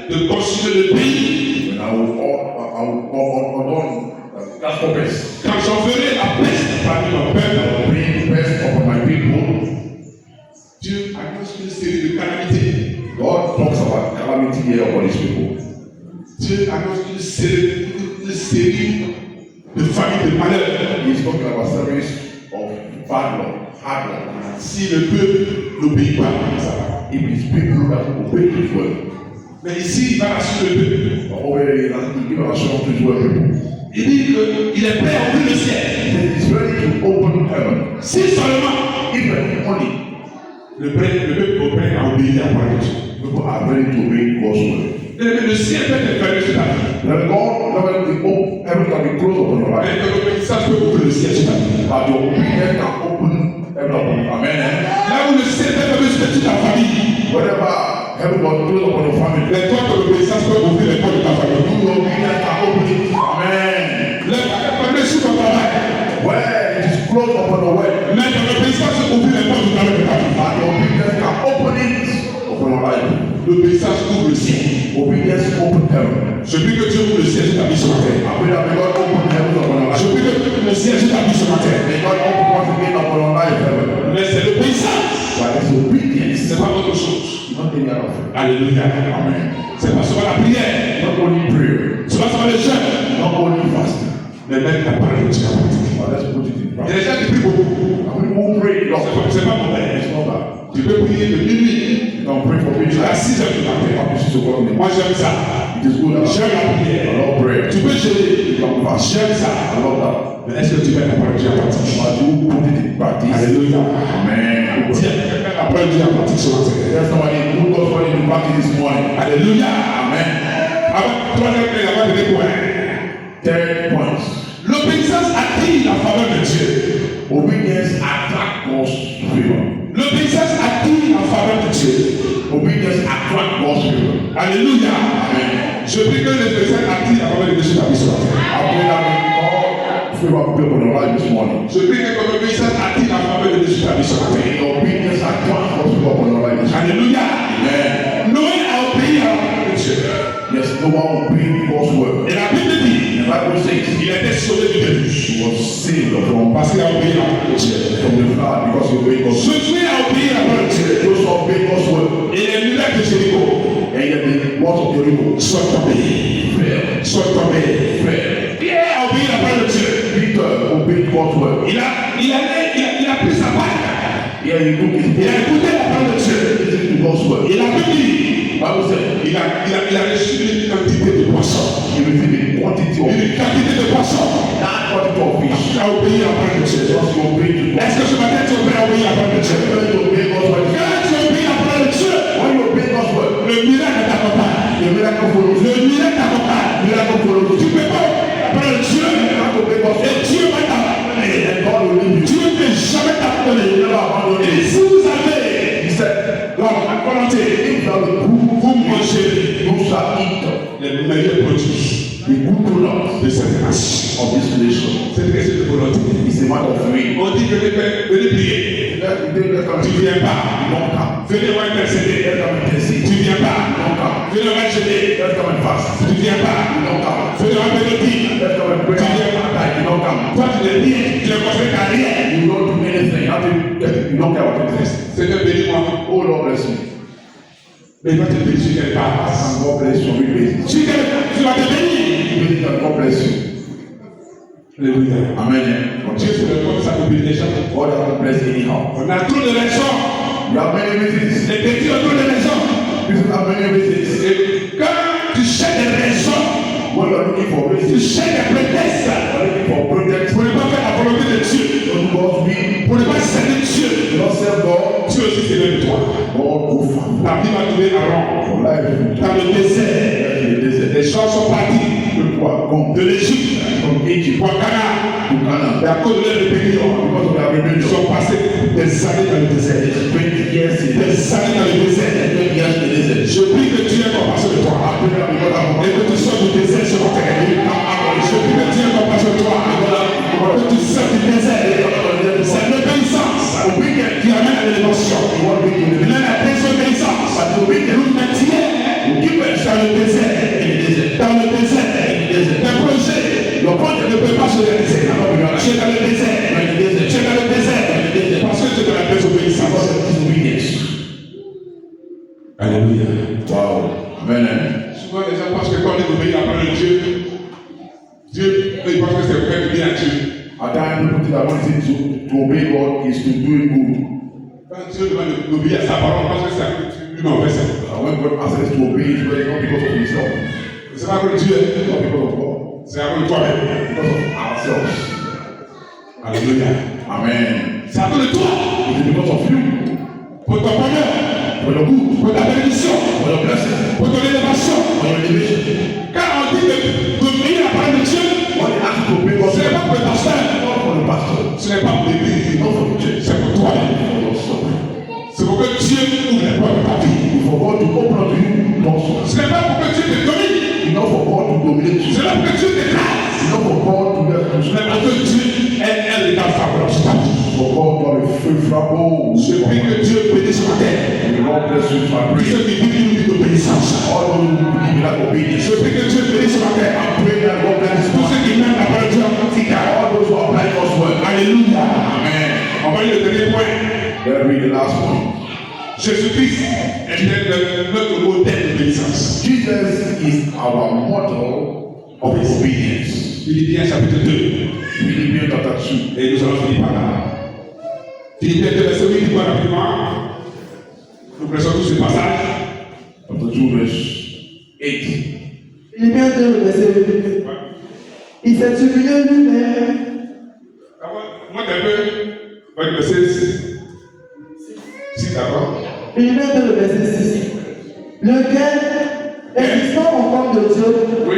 de consumer le pays, When I will ordon grasshoppers, quand j'enverrai la peste parmi mon I peuple, will bring pest upon my people. Dieu annonce une série de calamités. God talks about calamity here upon his people. Dieu annonce une série de familles de malheur. He's talking about series of bad luck, hard luck. Si le peuple n'obéit pas, ça va. If his people that obey his word, Mais ici, il va rassurer le peuple. but over here, he give assurance to his word people. Il dit qu'il est prêt à ouvrir le ciel. He said he's ready to open heaven. Si seulement If only le peuple est prêt à obéir à la parole de Dieu. people are ready to obey God's word. Le ciel peut être fermé sur ta vie. Then heaven can be closed upon your life. Mais ton obéissance peut ouvrir le ciel sur ta vie. But your obedience can open heaven upon you. Amen. Là où le ciel peut fermer sur toute ta famille, Whenever heaven was closed upon your family, les portes de l'obéissance peuvent ouvrir les portes de ta famille. your obedience can open it. Amen. Les portes fermées sur ton travail, Where it is closed upon your way, mais ton obéissance peut ouvrir les portes de ta vie. but your obedience can open it. heaven. Je prie que Dieu ouvre le ciel sur ta vie ce matin. I pray that may God open the heavens upon your Je life. prie que le ciel sur ta vie ce matin. May God open once again upon your life, heaven. Mais c'est l'obéissance. But it's obedience. C'est pas autre chose. Not any other thing. Alléluia. Amen. C'est pas seulement la prière. Not only prayer. C'est pas seulement le jeûne. Not only fasting. Mais même la parole de Dieu en pratique. But let's put it in Il y a practice. des gens qui prient beaucoup. And we won't pray. No, C'est pas mauvais. it's not that. Tu peux prier de minuit You can pray for me. jusqu'à 6 heures du matin. Up to 6 o'clock in the Moi morning. j'aime ça. It is good. J'aime la I prière. love prayer. Tu peux jeûner. You can fast. J'aime ça. I love that. Mais est-ce que tu mets la parole de Dieu en pratique? But you put it in practice. Alléluia. Amen. Dis à quelqu'un, mets la parole de Dieu en pratique ce matin. There's somebody who does what in practice this morning. Alléluia. Amen. Avant, troisième point, il y a pas de points. 10 points. L'obéissance attire la faveur de Dieu. Obedience attracts God's favor. L'obéissance attire la faveur de Dieu. Obedience attracts God's favor. Alléluia. Amen. Je prie que l'obéissance attire la faveur de Dieu sur ta vie ce matin. I pray that God favor people in your life this morning. Je prie que ton obéissance attire la faveur de Dieu sur ta vie ce matin. Your obedience attracts God's favor in your life this morning. Alléluia. Amen. Noé a obéi à la parole de Dieu. Yes, no one obeying God's word. Et la Bible dit, The Bible says il était sauvé du déluge. he was saved from Parce qu'il a obéi à la parole de Dieu. the flood because he obeyed God's word. Josué a obéi à la parole de Dieu. Those who obey God's word Et les murailles de Jéricho and yet the words of Jericho sont tombées. fell. Sont tombées. Fell. Pierre a obéi à la parole de Dieu. Peter obeyed God's word. Il a pris sa part. Yeah, he took his Il a word. écouté la parole de Dieu. Listen to God's word. Et la Bible dit, Bible said il a reçu une quantité de poissons. he received a quantity of Une quantité de poissons. that quantity of fish. Il a obéi à la parole de Dieu. Just to obey to God. Est-ce que ce matin tu obéis à obéir à la parole de Dieu? When you obey God's word, Quand tu obéis à la parole de Dieu, when you obey God's word, le miracle t'accompagne. the miracle follows. Le miracle t'accompagne. Miracle follows. Tu peux pas la parole de Dieu. You have to obey God's Et word. Dieu va t'abandonner. And God will lead you. Dieu ne peut jamais t'abandonner. He never abandon Et you. si vous avez He said, la volonté, if thou wilt prove vous mangez you shall eat les meilleurs produits the good product de cette nation. of this nation. C'est une question de volonté. It's a matter of faith. On dit que venez prier. Tu ne viens pas. You don't come. Venez voir intercéder. Let them intercede. Tu ne viens You pas. don't come. Venez voir jeûner. Let them and fast. Tu ne viens pas. You don't come. Venez voir bénédire. Let them and pray. You don't come. Toi, tu n'es rien. Tu ne construis qu'à rien. You don't do anything. You don't care what it is. Seigneur, bénis-moi. Oh Lord bless me. Mais il va te bénir sur quelle base? And God bless you on every basis. Tu vas te bénir. Believe that God bless you. Alléluia. Amen. Dieu se le comme ça pour bénir les gens. God doesn't bless anyhow. On a trop de raisons. You have many reasons. Les petits ont trop de raisons. People have many reasons. Et quand tu cherches des raisons, When you are looking for tu reasons, cherches des prétextes you are looking for projects. pour ne pas faire la volonté de Dieu, Don't God's will. pour ne pas servir Dieu. You don't serve God. Dieu aussi s'élève de toi. God go far. La vie va tourner à rond. Your life Dans le désert, in the desert. les gens sont partis People are gone de l'Égypte from Egypt pour Canaan. to Canaan. Et à cause de leur rébellion, Because of their ils rebellion. sont passés des années dans le désert. 20 years in Des années dans le désert. 20 years in the desert. Je prie que Dieu ait compassion de toi. I pray that because I'm Et que tu sors du désert ce matin. Je prie que Dieu ait compassion de toi. Que tu sors du désert. C'est l'obéissance qui amène à l'élévation. Il y a la désobéissance. Nous maintiens dans le désert. Dans le désert. Tes projets ne peuvent pas se réaliser. Tu es dans le désert. Tu es dans le désert. Parce que tu es dans la désobéissance. Alléluia. Wow. Amen. Souvent les gens pensent que quand on obéit à la parole de Dieu, Dieu, ils pensent que c'est pour faire du bien à Dieu. At times people think that one thing to obey God is to do it good. Quand Dieu demande d'obéir à sa parole, on pense que c'est à cause de lui, mais en fait c'est. When God asks us to obey, it's really not because of himself. C'est pas à cause de Dieu, It's not because of God. c'est à cause de toi-même. Because of ourselves. Alléluia. Amen. C'est à cause de toi, It is because of you. pour ton bonheur, For your good. pour ta bénédiction, For your blessing. pour ton élévation. For your elevation. Quand on dit d'obéir à la parole de Dieu, When they ask you to obey God's ce n'est word, pas pour le pasteur, not for the pastor, ce n'est pas pour l'église, not for the church, c'est pour toi. for yourself. C'est pour que Dieu ouvre les portes de ta vie. For God to open up to you doors. Ce n'est pas pour que Dieu te domine, It's not for God to dominate you. ce n'est pas pour que Dieu t'écrase. It's not for God to get Ce n'est pas que Dieu est un état favorable sur ta vie. for God to have a favorable. Je prie que Dieu bénisse ce matin. And the Lord bless you. I Tous pray. ceux qui vivent une vie d'obéissance. l'obéissance. All those who believe in that obedience. Je prie que Dieu bénisse ce matin. I pray that God bless Tous ceux qui mènent la parole de Dieu en pratique. all those who apply God's word. Alléluia. Amen. On va lire le dernier point. Let's read the last one. Jésus-Christ est notre modèle d'obéissance. Jesus is our model of obedience. Philippiens chapitre 2. Philippians chapter 2. Et nous allons finir par là. Philippiens 2, verset 8, dit rapidement. Nous pressons tous ce passage. Chapter 2, verse 8. Philippiens 2, verset 8. Il s'est humilié lui-même. Moi, un peu, le verset 6 d'abord. Philippiens 2, verset 6. Lequel, existant en forme de Dieu, Oui.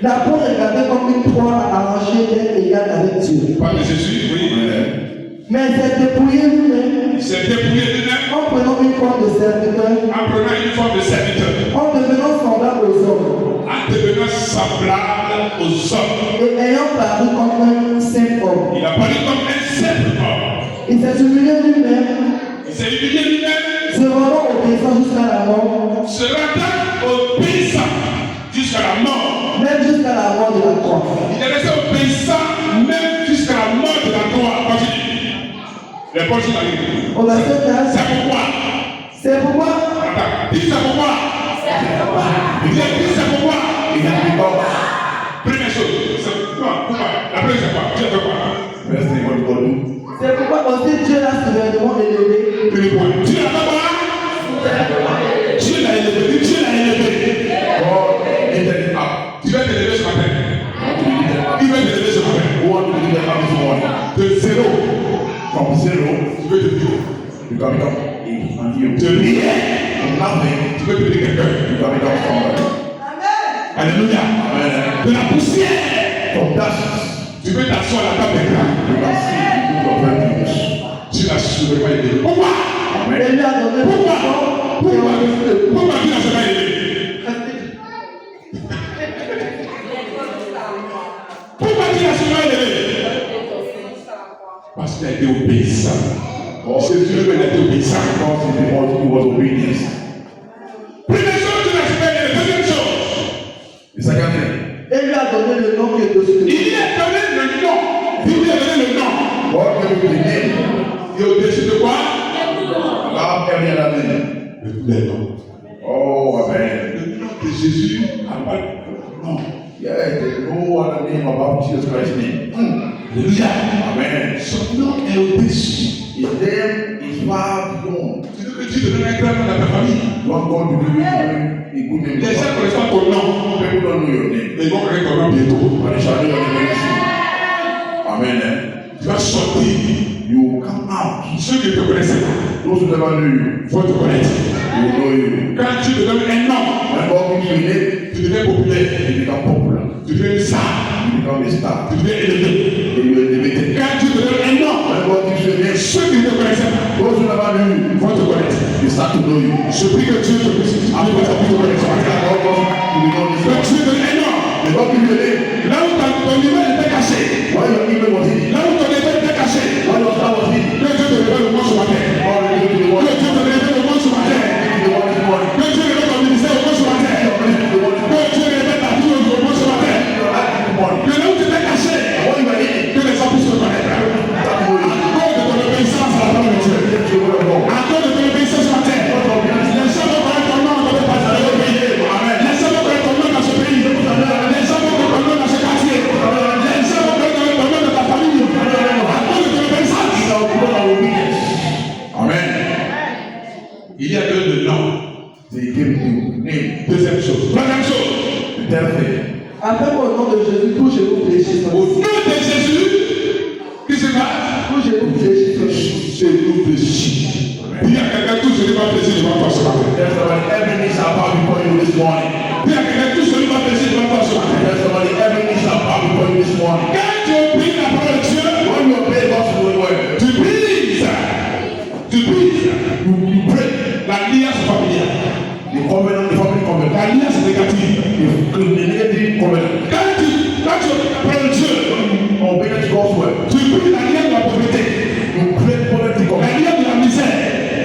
n'a pas regardé comme une proie à arracher d'être égal avec Dieu. Parle de Jésus, oui. Mais il s'est dépouillé lui-même Il s'est dépouillé lui-même en prenant une forme de serviteur, en prenant une forme de serviteur, en devenant semblable aux hommes, en devenant semblable aux hommes. et ayant paru comme un simple homme. Il a paru comme un simple homme. Il s'est humilié lui-même, Il s'est humilié lui-même, se rendant obéissant jusqu'à la mort, se rendant obéissant jusqu'à la mort. même jusqu'à la mort de la croix. Il est resté obéissant même jusqu'à la mort de la croix. Continue. Les bonnes choses arrivent. Au verset 15, C'est pourquoi. c'est pourquoi Attends, dis c'est pourquoi. Il dit c'est pourquoi. It has become Première chose, c'est pourquoi. La première c'est quoi. Dieu fait quoi. first thing what God do. c'est pourquoi aussi Dieu l'a souverainement élevé. Premier point. Dieu l'a fait quoi. Dieu l'a élevé. Dieu l'a élevé. God lifted it up. Tu vas t'élever ce matin. Il va t'élever ce matin. Who want to lift it up this morning? De zéro, From zero, tu veux devenir. you can become a and you. De rien, From nothing, tu veux devenir quelqu'un. you can become somebody. Alléluia. Amen. De la poussière, From dust, tu peux t'asseoir à la table d'écran. you can see the book of refuge. Tu l'as souvent élevé. Pourquoi? Et Amen. lui a donné le Pourquoi? pouvoir et Pourquoi? ensuite le pouvoir. Pourquoi tu l'as souvent élevé? Pourquoi tu l'as souvent élevé? Parce qu'il a été obéissant. C'est Dieu qui a été obéissant. Because he was obedience. Première chose, tu l'as souvent élevé. Deuxième chose, The second thing, Et lui a donné le nom qui est au-dessus de il tout. lui a donné le nom. Il lui a donné le nom. God gave him the name Et au-dessus de quoi? above every other name. De tous les noms. Oh, amen. Le nom de Jésus n'a pas de nom. Yeah, there's no other name above Jesus Christ's name. Alléluia. Amen. Son nom est au-dessus. His name is far beyond. Tu veux que Dieu te donne un grand nom dans ta famille. You want God to give you a good name. Les gens ne connaissent pas ton nom. People don't know your name. Mais ils vont connaître ton nom bientôt. But they shall know your name very soon. Amen. Tu vas sortir. You will come out. Ceux qui ne te connaissaient pas Those who never knew you, vont te connaître. they will know you. Quand Dieu te donne un nom, When God gives you a name, tu deviens populaire. you become popular. Tu deviens une star. You become a star. Tu deviens élevé. And you are elevated. Quand Dieu te donne un nom, When God gives you a name, ceux qui ne te connaissaient pas those who never knew you, vont te connaître. they start to know you. Je prie que Dieu te puisse. After Afin that, que tu te connaisses. God wants you to know this Quand one. Dieu te donne un nom, When God gives you a name, là où ton niveau était caché, why your email was hidden? là où ton état était caché, Why your star was hidden? que Dieu te révèle le monde ce matin. God will give you the Que one. Dieu te révèle le monde ce matin. Give you the one this morning. Que Dieu révèle ton ministère au monde ce matin. Give you the one this Que Dieu révèle ta vie au monde ce matin. your life this morning. Que là où tu étais caché, What you are hidden, que les gens puissent te connaître. start to know you. À cause de ton obéissance à la parole de Dieu. Get to the word of God. À cause de ton obéissance ce matin. Les gens vont connaître ton nom dans le passé de pays. Les gens vont connaître ton nom dans ce pays. Les gens vont connaître ton nom dans ce quartier. Les gens vont connaître ton nom dans ta famille. À cause de ton obéissance. Amen. Il y a deux noms. They give you name. Deuxième chose. Troisième chose. The third thing. Afin qu'au nom de Jésus, tout genou fléchisse. Au nom de Jésus, qui se passe? Tout genou fléchisse. C'est nous fléchis. Il y a quelqu'un tout celui va fléchir devant toi ce matin. There's somebody every knee shall bow before you this morning. Il y a quelqu'un tout celui va fléchir devant toi ce matin. There's somebody every knee shall bow before you this morning. Quand tu pries la parole de Dieu, When you obey God's word, tu brises you break l'alliance familiale, the covenant, the family covenant, l'alliance négative. the negative covenant. Quand tu pries la parole de Dieu, Obey God's word. tu brises l'alliance de la pauvreté, You break poverty covenant. l'alliance de la misère,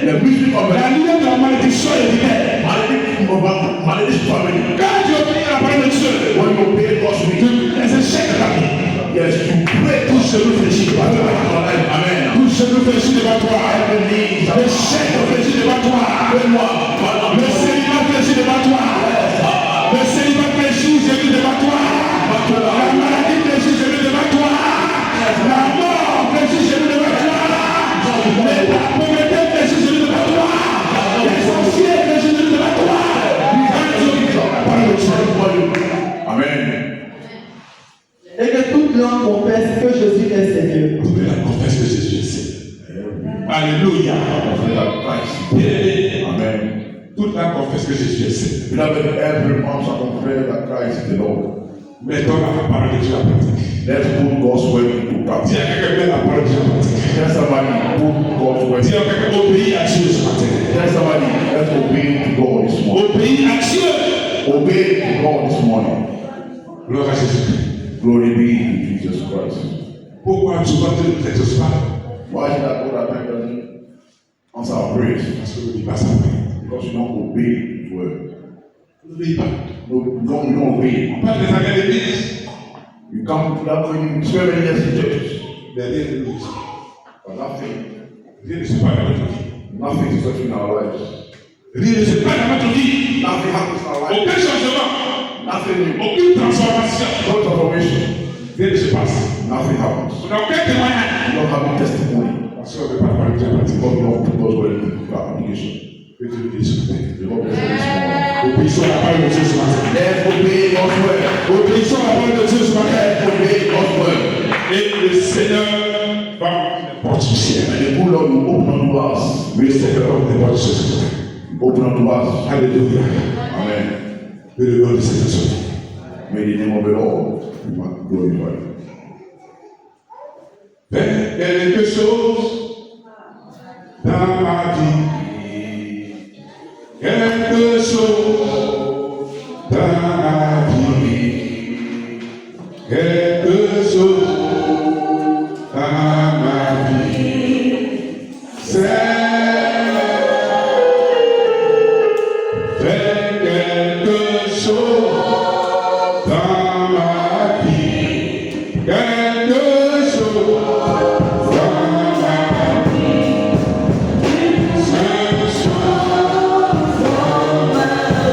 The mystery covenant. l'alliance de la malédiction héréditaire. Malédiction on va manage family. Quand tu obéis à la parole de Dieu, When you obey God's will, les échecs de la vie, yes, you pray. tout genou fléchit devant toi. Amen. Tout genou fléchit devant toi. Every knee shall L'échec fléchit devant toi. bow. Le célibat fléchit devant toi. Le célibat fléchit devant toi. La maladie fléchit devant toi. La mort fléchit devant toi. La pauvreté fléchit devant toi. Les sorciers fléchit devant toi. La parole de Dieu. Amen. Et que toute langue confesse que Jésus est Seigneur. Vous pouvez la confesse que Jésus est Seigneur. Alléluia. Confess that Christ. Bien-aimé, Amen. toute la confesse que Jésus est Seigneur. Beloved, every mouth shall confess that Christ is the Lord. Mettons la parole de Dieu en pratique. Let's put God's word into Dis practice. à quelqu'un, mets la parole de Dieu en pratique. Tell somebody, put God's word. Dis à quelqu'un, obéis à Dieu ce matin. Tell somebody, let's obey to God this morning. Obéis à Dieu. Obey to God this morning. Gloire à Jésus-Christ. Glory be to Jesus Christ. Pourquoi souvent Dieu ne t'exauce pas? Why is that God at times doesn't answer our prayers? Parce que n'oublie pas sa prière. Because you don't obey His word. N'oublie pas. No, you don't obey. On parle des années d'église. You come to that when you spend many years in churches, Mais rien ne nous dit. but nothing, Rien ne se passe dans notre vie. nothing is touching our lives. Rien ne se passe dans notre vie. Nothing happens in our lives. Aucun changement. Nothing new. Aucune transformation. No transformation. Rien ne se passe. Nothing happens. On n'a aucun témoignage. You don't have a testimony. Parce qu'on ne veut pas la parole de Dieu en pratique. Because you don't put God's word into application. Que Dieu nous dise ce matin. The Lord bless you this morning. Obéissons à la parole de Dieu ce matin. Let's obey God's word. Obéissons à la parole de Dieu ce matin. Let's obey God's word. Et le Seigneur va ouvrir les portes du ciel. And the good Lord will open unto us. Oui, le Seigneur va ouvrir les portes du ciel ce matin. Open unto us. Alléluia. Amen. Que le nom de Seigneur soit béni. May the name of the Lord be glorified. Fais quelque chose dans ma vie. Quelque chose dans ma vie. Quelque chose dans ma vie. Fais quelque chose dans ma vie. Quelque chose dans ma vie. Ce soir, dans ma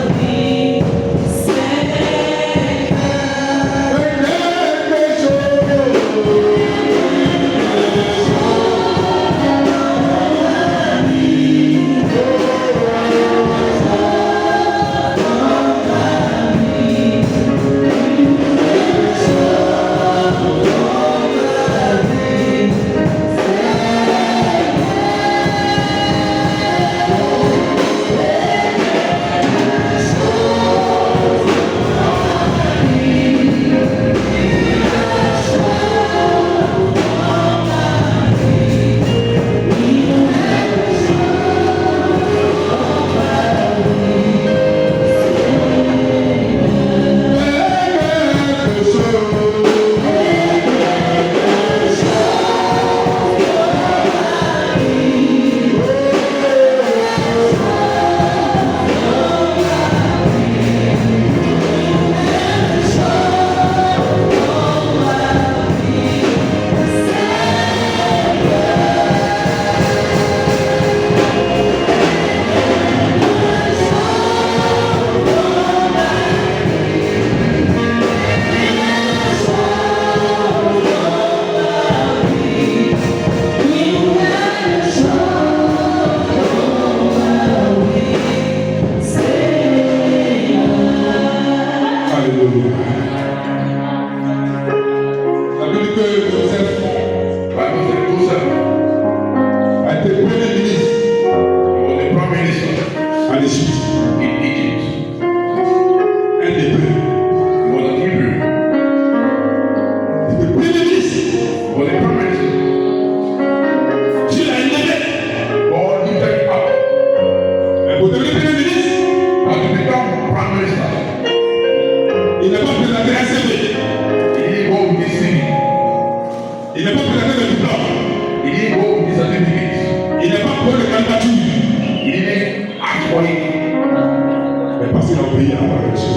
parce qu'il a obéi à la parole de Dieu.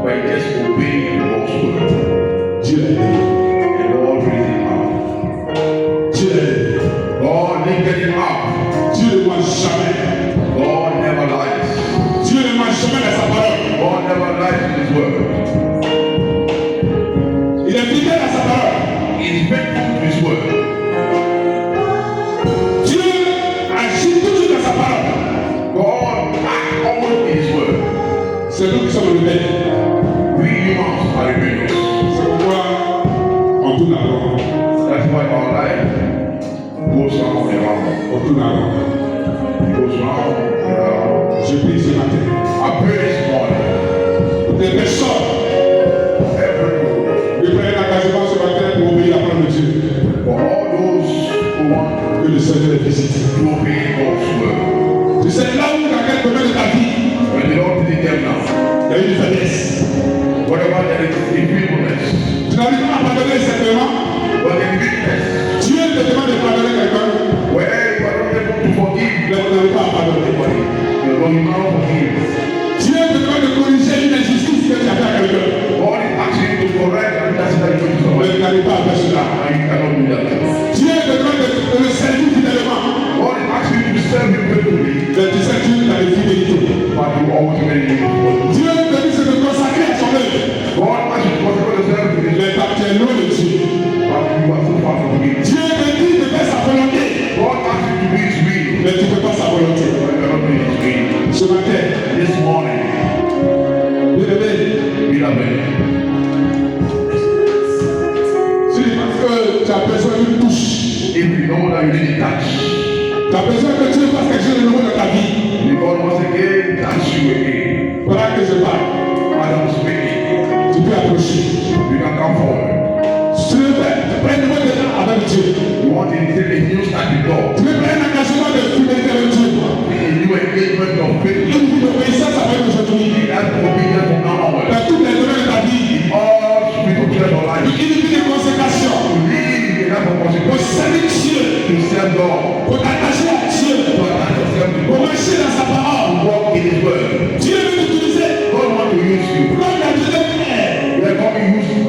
But he just obeyed God's word. Dieu l'a aidé. The Lord raised him up. Dieu l'a aidé. God lifted him up. Dieu ne ment jamais. God never lies. Dieu ne ment jamais dans sa parole. God never lies in his word. Il est fidèle à sa parole. He is faithful to his word. Dieu agit toujours dans sa parole. God acts always in his word. C'est nous qui sommes rebelles. We humans are rebellious. C'est pourquoi on tourne à rond. That's why our life goes round and round. On tourne à rond. It goes round and round. Je prie ce matin. I pray this morning. Pour des personnes Every qui prennent l'engagement ce matin pour obéir à la parole de Dieu. for all those who want Que le Seigneur les visite. to obey God's word. Tu sais, là où dans quel domaine de ta vie, When the Lord visit them now, il y a une faiblesse. whatever there is a feebleness, Tu n'arrives pas à pardonner simplement. but in weakness, Dieu te demande de pardonner quelqu'un. where you are not able to forgive, Mais tu n'arrives pas à pardonner. you are not able to forgive. Dieu te demande de corriger une injustice que tu as fait à quelqu'un. God is asking you to correct and that's why you do Mais somebody. tu n'arrives pas à faire cela. And you cannot do that. Dieu te demande de le servir fidèlement. God is asking you to serve him faithfully, Mais tu sais Dieu dans les fidélités. but you always remain in his word. Dieu te dit de te consacrer à son œuvre. God asks you to consecrate yourself to his Mais tu es loin de Dieu. but you are so far from him. Dieu te dit de faire sa volonté. God asks you to do his will, Mais tu ne fais pas sa volonté. but you cannot do his will. Ce matin, This morning, bien-aimé, beloved, si parce que tu as besoin d'une touche, if you know that you need a touch, tu as besoin que Dieu fasse quelque chose de nouveau dans ta vie. may God once again touch you again. Voilà que je parle. As I'm speaking, Tu peux approcher. you can come forward. Si tu veux faire, prends un nouveau départ avec Dieu. You want to take a new start with God, Tu veux prendre un engagement de fidélité avec Dieu. a new engagement of faith. Une vie d'obéissance avec aujourd'hui. That's obedience from now onward. Dans toutes les domaines de ta vie. All spiritual of life. Une vie de consécration. To live in that Pour consequence. servir Dieu. To serve God. Pour t'attacher à Dieu. To attach yourself to Pour God. marcher dans sa parole. To walk in His word. Dieu veut t'utiliser. God wants to use you. Comme il a utilisé Pierre. You are going to use you.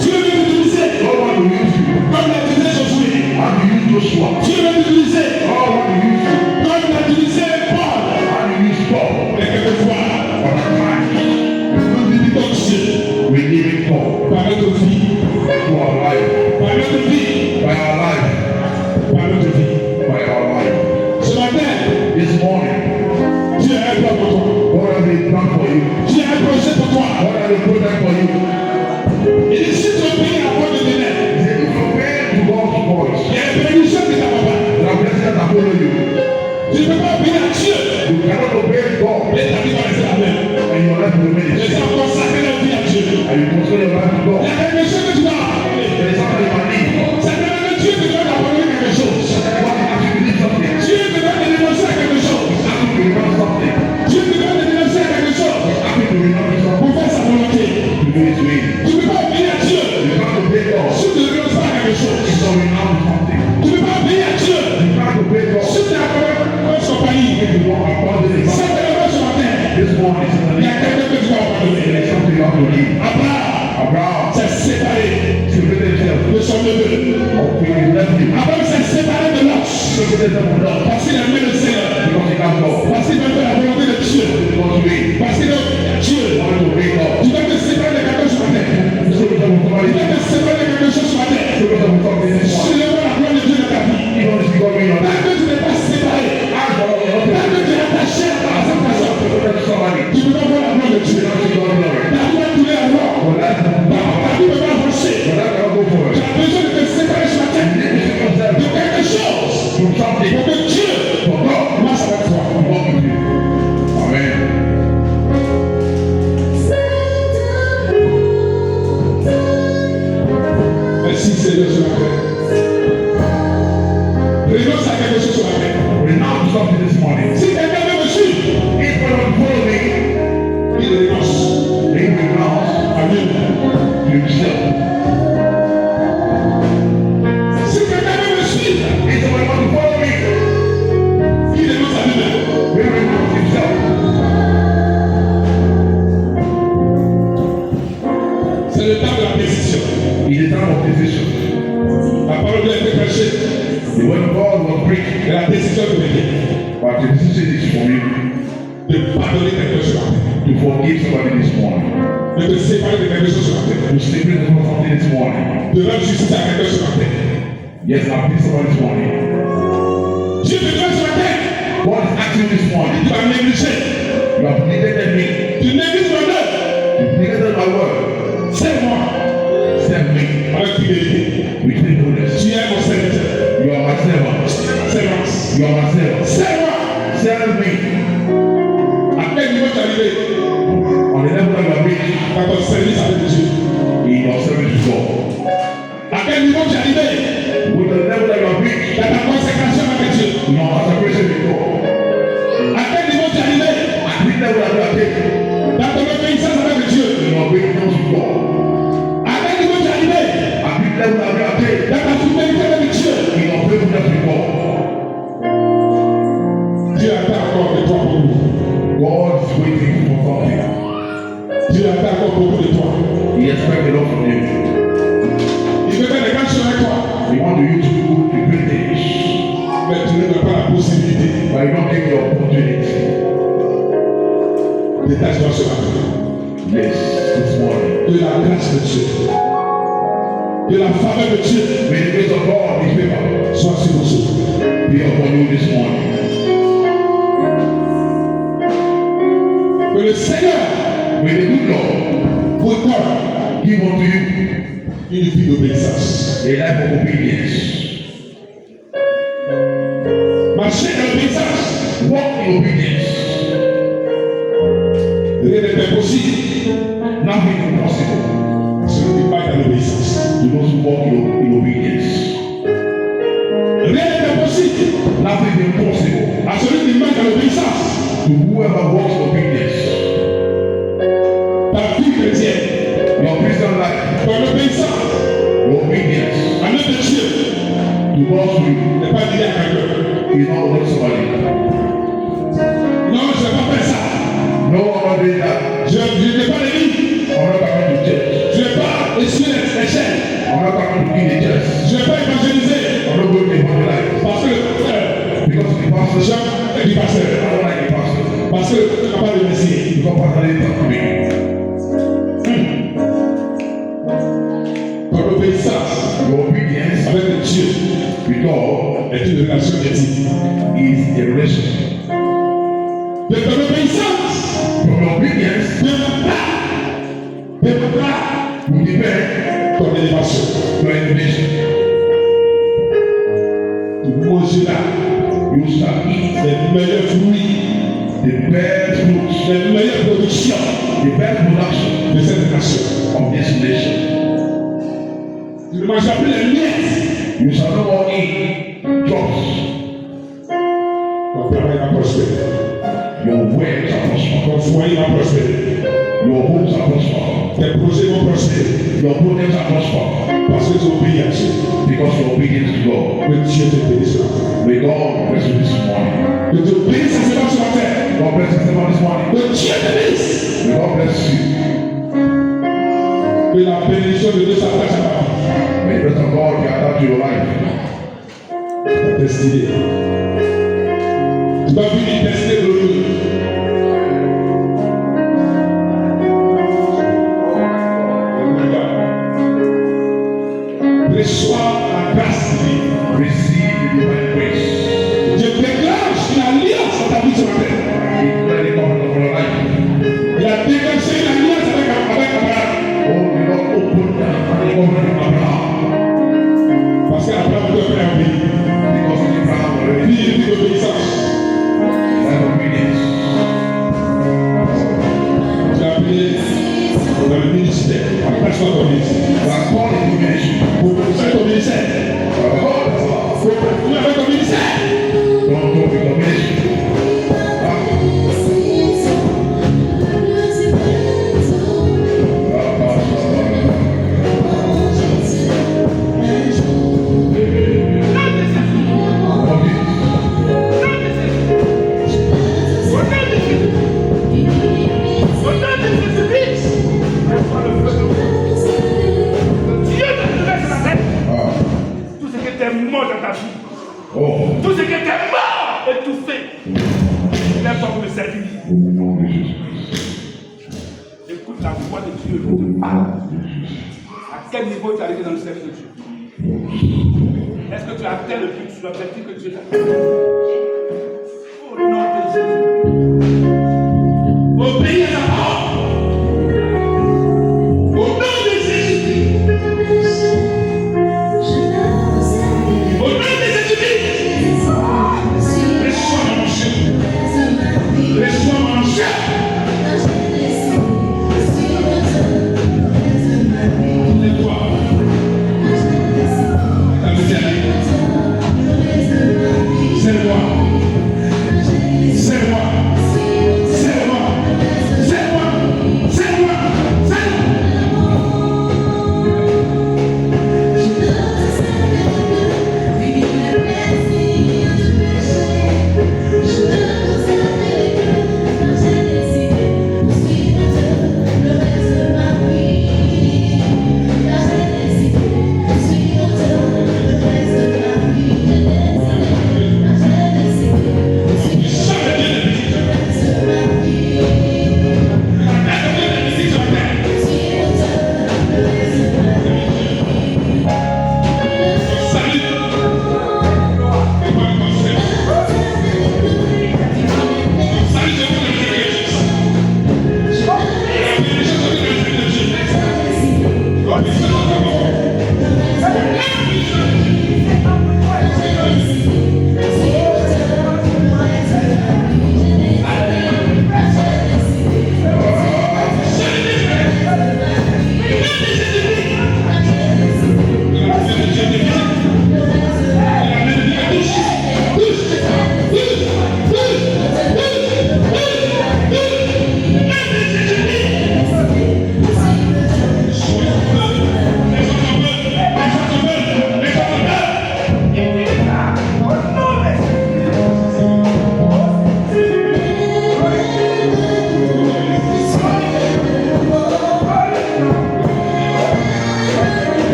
Dieu veut t'utiliser. God wants to use you. Comme il a utilisé Josué. And to use Joshua. Dieu veut t'utiliser. God wants to use you. Comme il a utilisé Paul. And to use Paul. Mais quelquefois, But at times, nous limitons Dieu we limit Paul par notre vie. to our life. Par notre vie. By our life. Par notre vie. By our life. Ce matin, This morning, Dieu a un plan pour toi. God has a plan for you. Dieu a un projet pour toi. God has a project for you. Il dit si tu obéis à la voix de ténèbres, He said, if you obey to God's voice, il y a une bénédiction qui t'accompagne. the blessings that follow you. Tu ne peux pas obéir à Dieu. You cannot obey God Et ta vie va rester la même. and your life will remain the Et same. sans consacrer la vie à Dieu. And you consider your life to Il y God. a quelque chose que tu dois apporter. There is something you can need. C'est que Dieu te donne d'apporter quelque chose. God is asking you to do something. Dieu te donne de dénoncer quelque chose. He's asking you to remember something. Dieu te donne de dénoncer quelque chose. He's asking you to remember something. Pour faire sa volonté. To do His will. Tu ne peux pas obéir à Dieu. You can't obey God. Si tu ne dénonces pas quelque chose. He's not renounce something. Tu ne peux pas obéir à Dieu. You can't obey God. Si tu n'as pas son pays. If you want to abandon it, C'est que ce matin, this morning, il y a quelqu'un que tu vas there abandonner. is something you have to give. Abraham Abraham s'est séparé separated himself de son neveu. of his nephew. Abraham s'est séparé de Lot. Separated himself from God Parce qu'il aimait le Seigneur. because he can't go. Parce qu'il veut faire la volonté de Dieu. God's way. Parce qu'il aime Dieu. He wanted to obey God. Tu dois te séparer de quelque chose ce matin. So you can Tu dois te séparer de quelque chose ce matin. so you can become this Si one. tu veux voir la gloire de Dieu dans ta vie. You don't see God in your Tant life. que tu n'es pas séparé. Ask God to help Tant que you. tu es attaché à cette personne. To protect somebody. Tu ne peux pas voir la gloire de You Dieu. don't see God glory. Ta vie va tourner à droite. But that's Ta vie ne va pas avancer. but that cannot go Tu forward. as besoin de te séparer ce matin You need to see yourself de quelque chose from something. pour que Dieu this is for you de pardonner quelqu'un sur la terre, to forgive somebody this morning, de te séparer de quelque chose sur la terre, to separate from something this morning. de rendre justice à quelqu'un sur la terre. Yes, I please somebody this morning. Dieu te donne sur la terre, God is asking you this morning. tu vas négliger, You have neglected me. tu négliges mon œuvre. You neglected my word. Serve-moi Serve me avec fidélité. with faithfulness. Tu es mon serviteur. You are my servant. Servance. You are my servant. Serve-moi. Serve me. À quel niveau tu es arrivé On the level that you are reached dans ton service avec Dieu? in your service to God. À quel niveau tu es arrivé With the level that you are reached dans ta consécration avec Dieu? in your consecration with God. À quel niveau tu es arrivé At this level that you are taken dans ton obéissance avec Dieu? in your obedience to God. À quel niveau tu es arrivé At this level that you are taken dans ta fidélité avec Dieu? in your faithfulness with God. Dieu attend encore de toi pour nous. God is waiting for something. Dieu attend encore beaucoup de toi. He expects a lot from you. Il veut faire des grandes choses avec toi, He wants you to do the great things, mais tu ne donnes pas la possibilité but you don't give the opportunity. de t'asseoir sur la terre. Yes, this morning. De la grâce de Dieu, de la faveur de Dieu, May the grace of God, His favor, soit sur nos souls. be upon you this morning. Que le Seigneur May the good Lord vous donne give unto you une vie d'obéissance. a life of obedience. Marcher dans l'obéissance, Walk in obedience. rien n'est impossible. Nothing is impossible Celui qui part dans l'obéissance. to those who walk in obedience. Rien n'est impossible Nothing is impossible à celui qui marche dans l'obéissance. to whoever walks in obedience. Ta vie chrétienne, Your Christian life, ton obéissance your obedience à l'œuvre de Dieu to God's will n'est pas lié à quelqu'un. is not about somebody. Non, je ne vais pas faire ça. No one doing that. Je n'ai pas de vie. I'm not coming to church. Je ne vais pas essuyer les chaînes. I'm not coming to clean the church. Je ne vais pas évangéliser. I'm not going to evangelize. Parce que le pasteur, Because the pastor, j'aime du pasteur. I don't like the pastor. Parce que tu n'as pas de Messie. Because pastor didn't talk to me. Ton obéissance Your obedience avec Dieu with God est une relation intime. is a relation. De ton obéissance From your obedience dépendra will depend ton élévation. your elevation. Tu mangeras You shall eat les meilleurs fruits, the best fruits, les meilleures productions the best production de cette nation. of this nation. Tu ne mangeras plus les miettes. You shall no more eat drops. Ton travail va prospérer. Your words shall prosper. Ton foyer va prospérer. Your homes shall prosper. Tes projets vont prospérer. Your projects shall prosper. Parce que tu obéis à Dieu. Because you're obedient to God. Que Dieu te bénisse sur la terre. May God bless you this morning. Que Dieu bénisse ses enfants sur la terre. God bless you this morning. Que Dieu te bénisse. May God bless you. Que la bénédiction de Dieu s'attache à ta vie. May the blessing of God be attached to your life. Ta destinée. Tu vas vivre une destinée glorieuse. Reçois la grâce divine. Receive the divine grace. Je déclenche une alliance dans ta vie sur la terre. Declare the covenant of your life. Il a déclenché une alliance avec Abraham. Oh, the Lord open the covenant of Abraham. Parce qu'Abraham doit faire un pays. Because Abraham already Vie et vie d'obéissance. life Lève-toi pour me servir. Au nom de Jésus. Écoute la voix de Dieu qui te parle. À quel niveau tu es arrivé dans le service de Dieu? Est-ce que tu as atteint le but, l'objectif que Dieu t'a donné? Au nom de Jésus.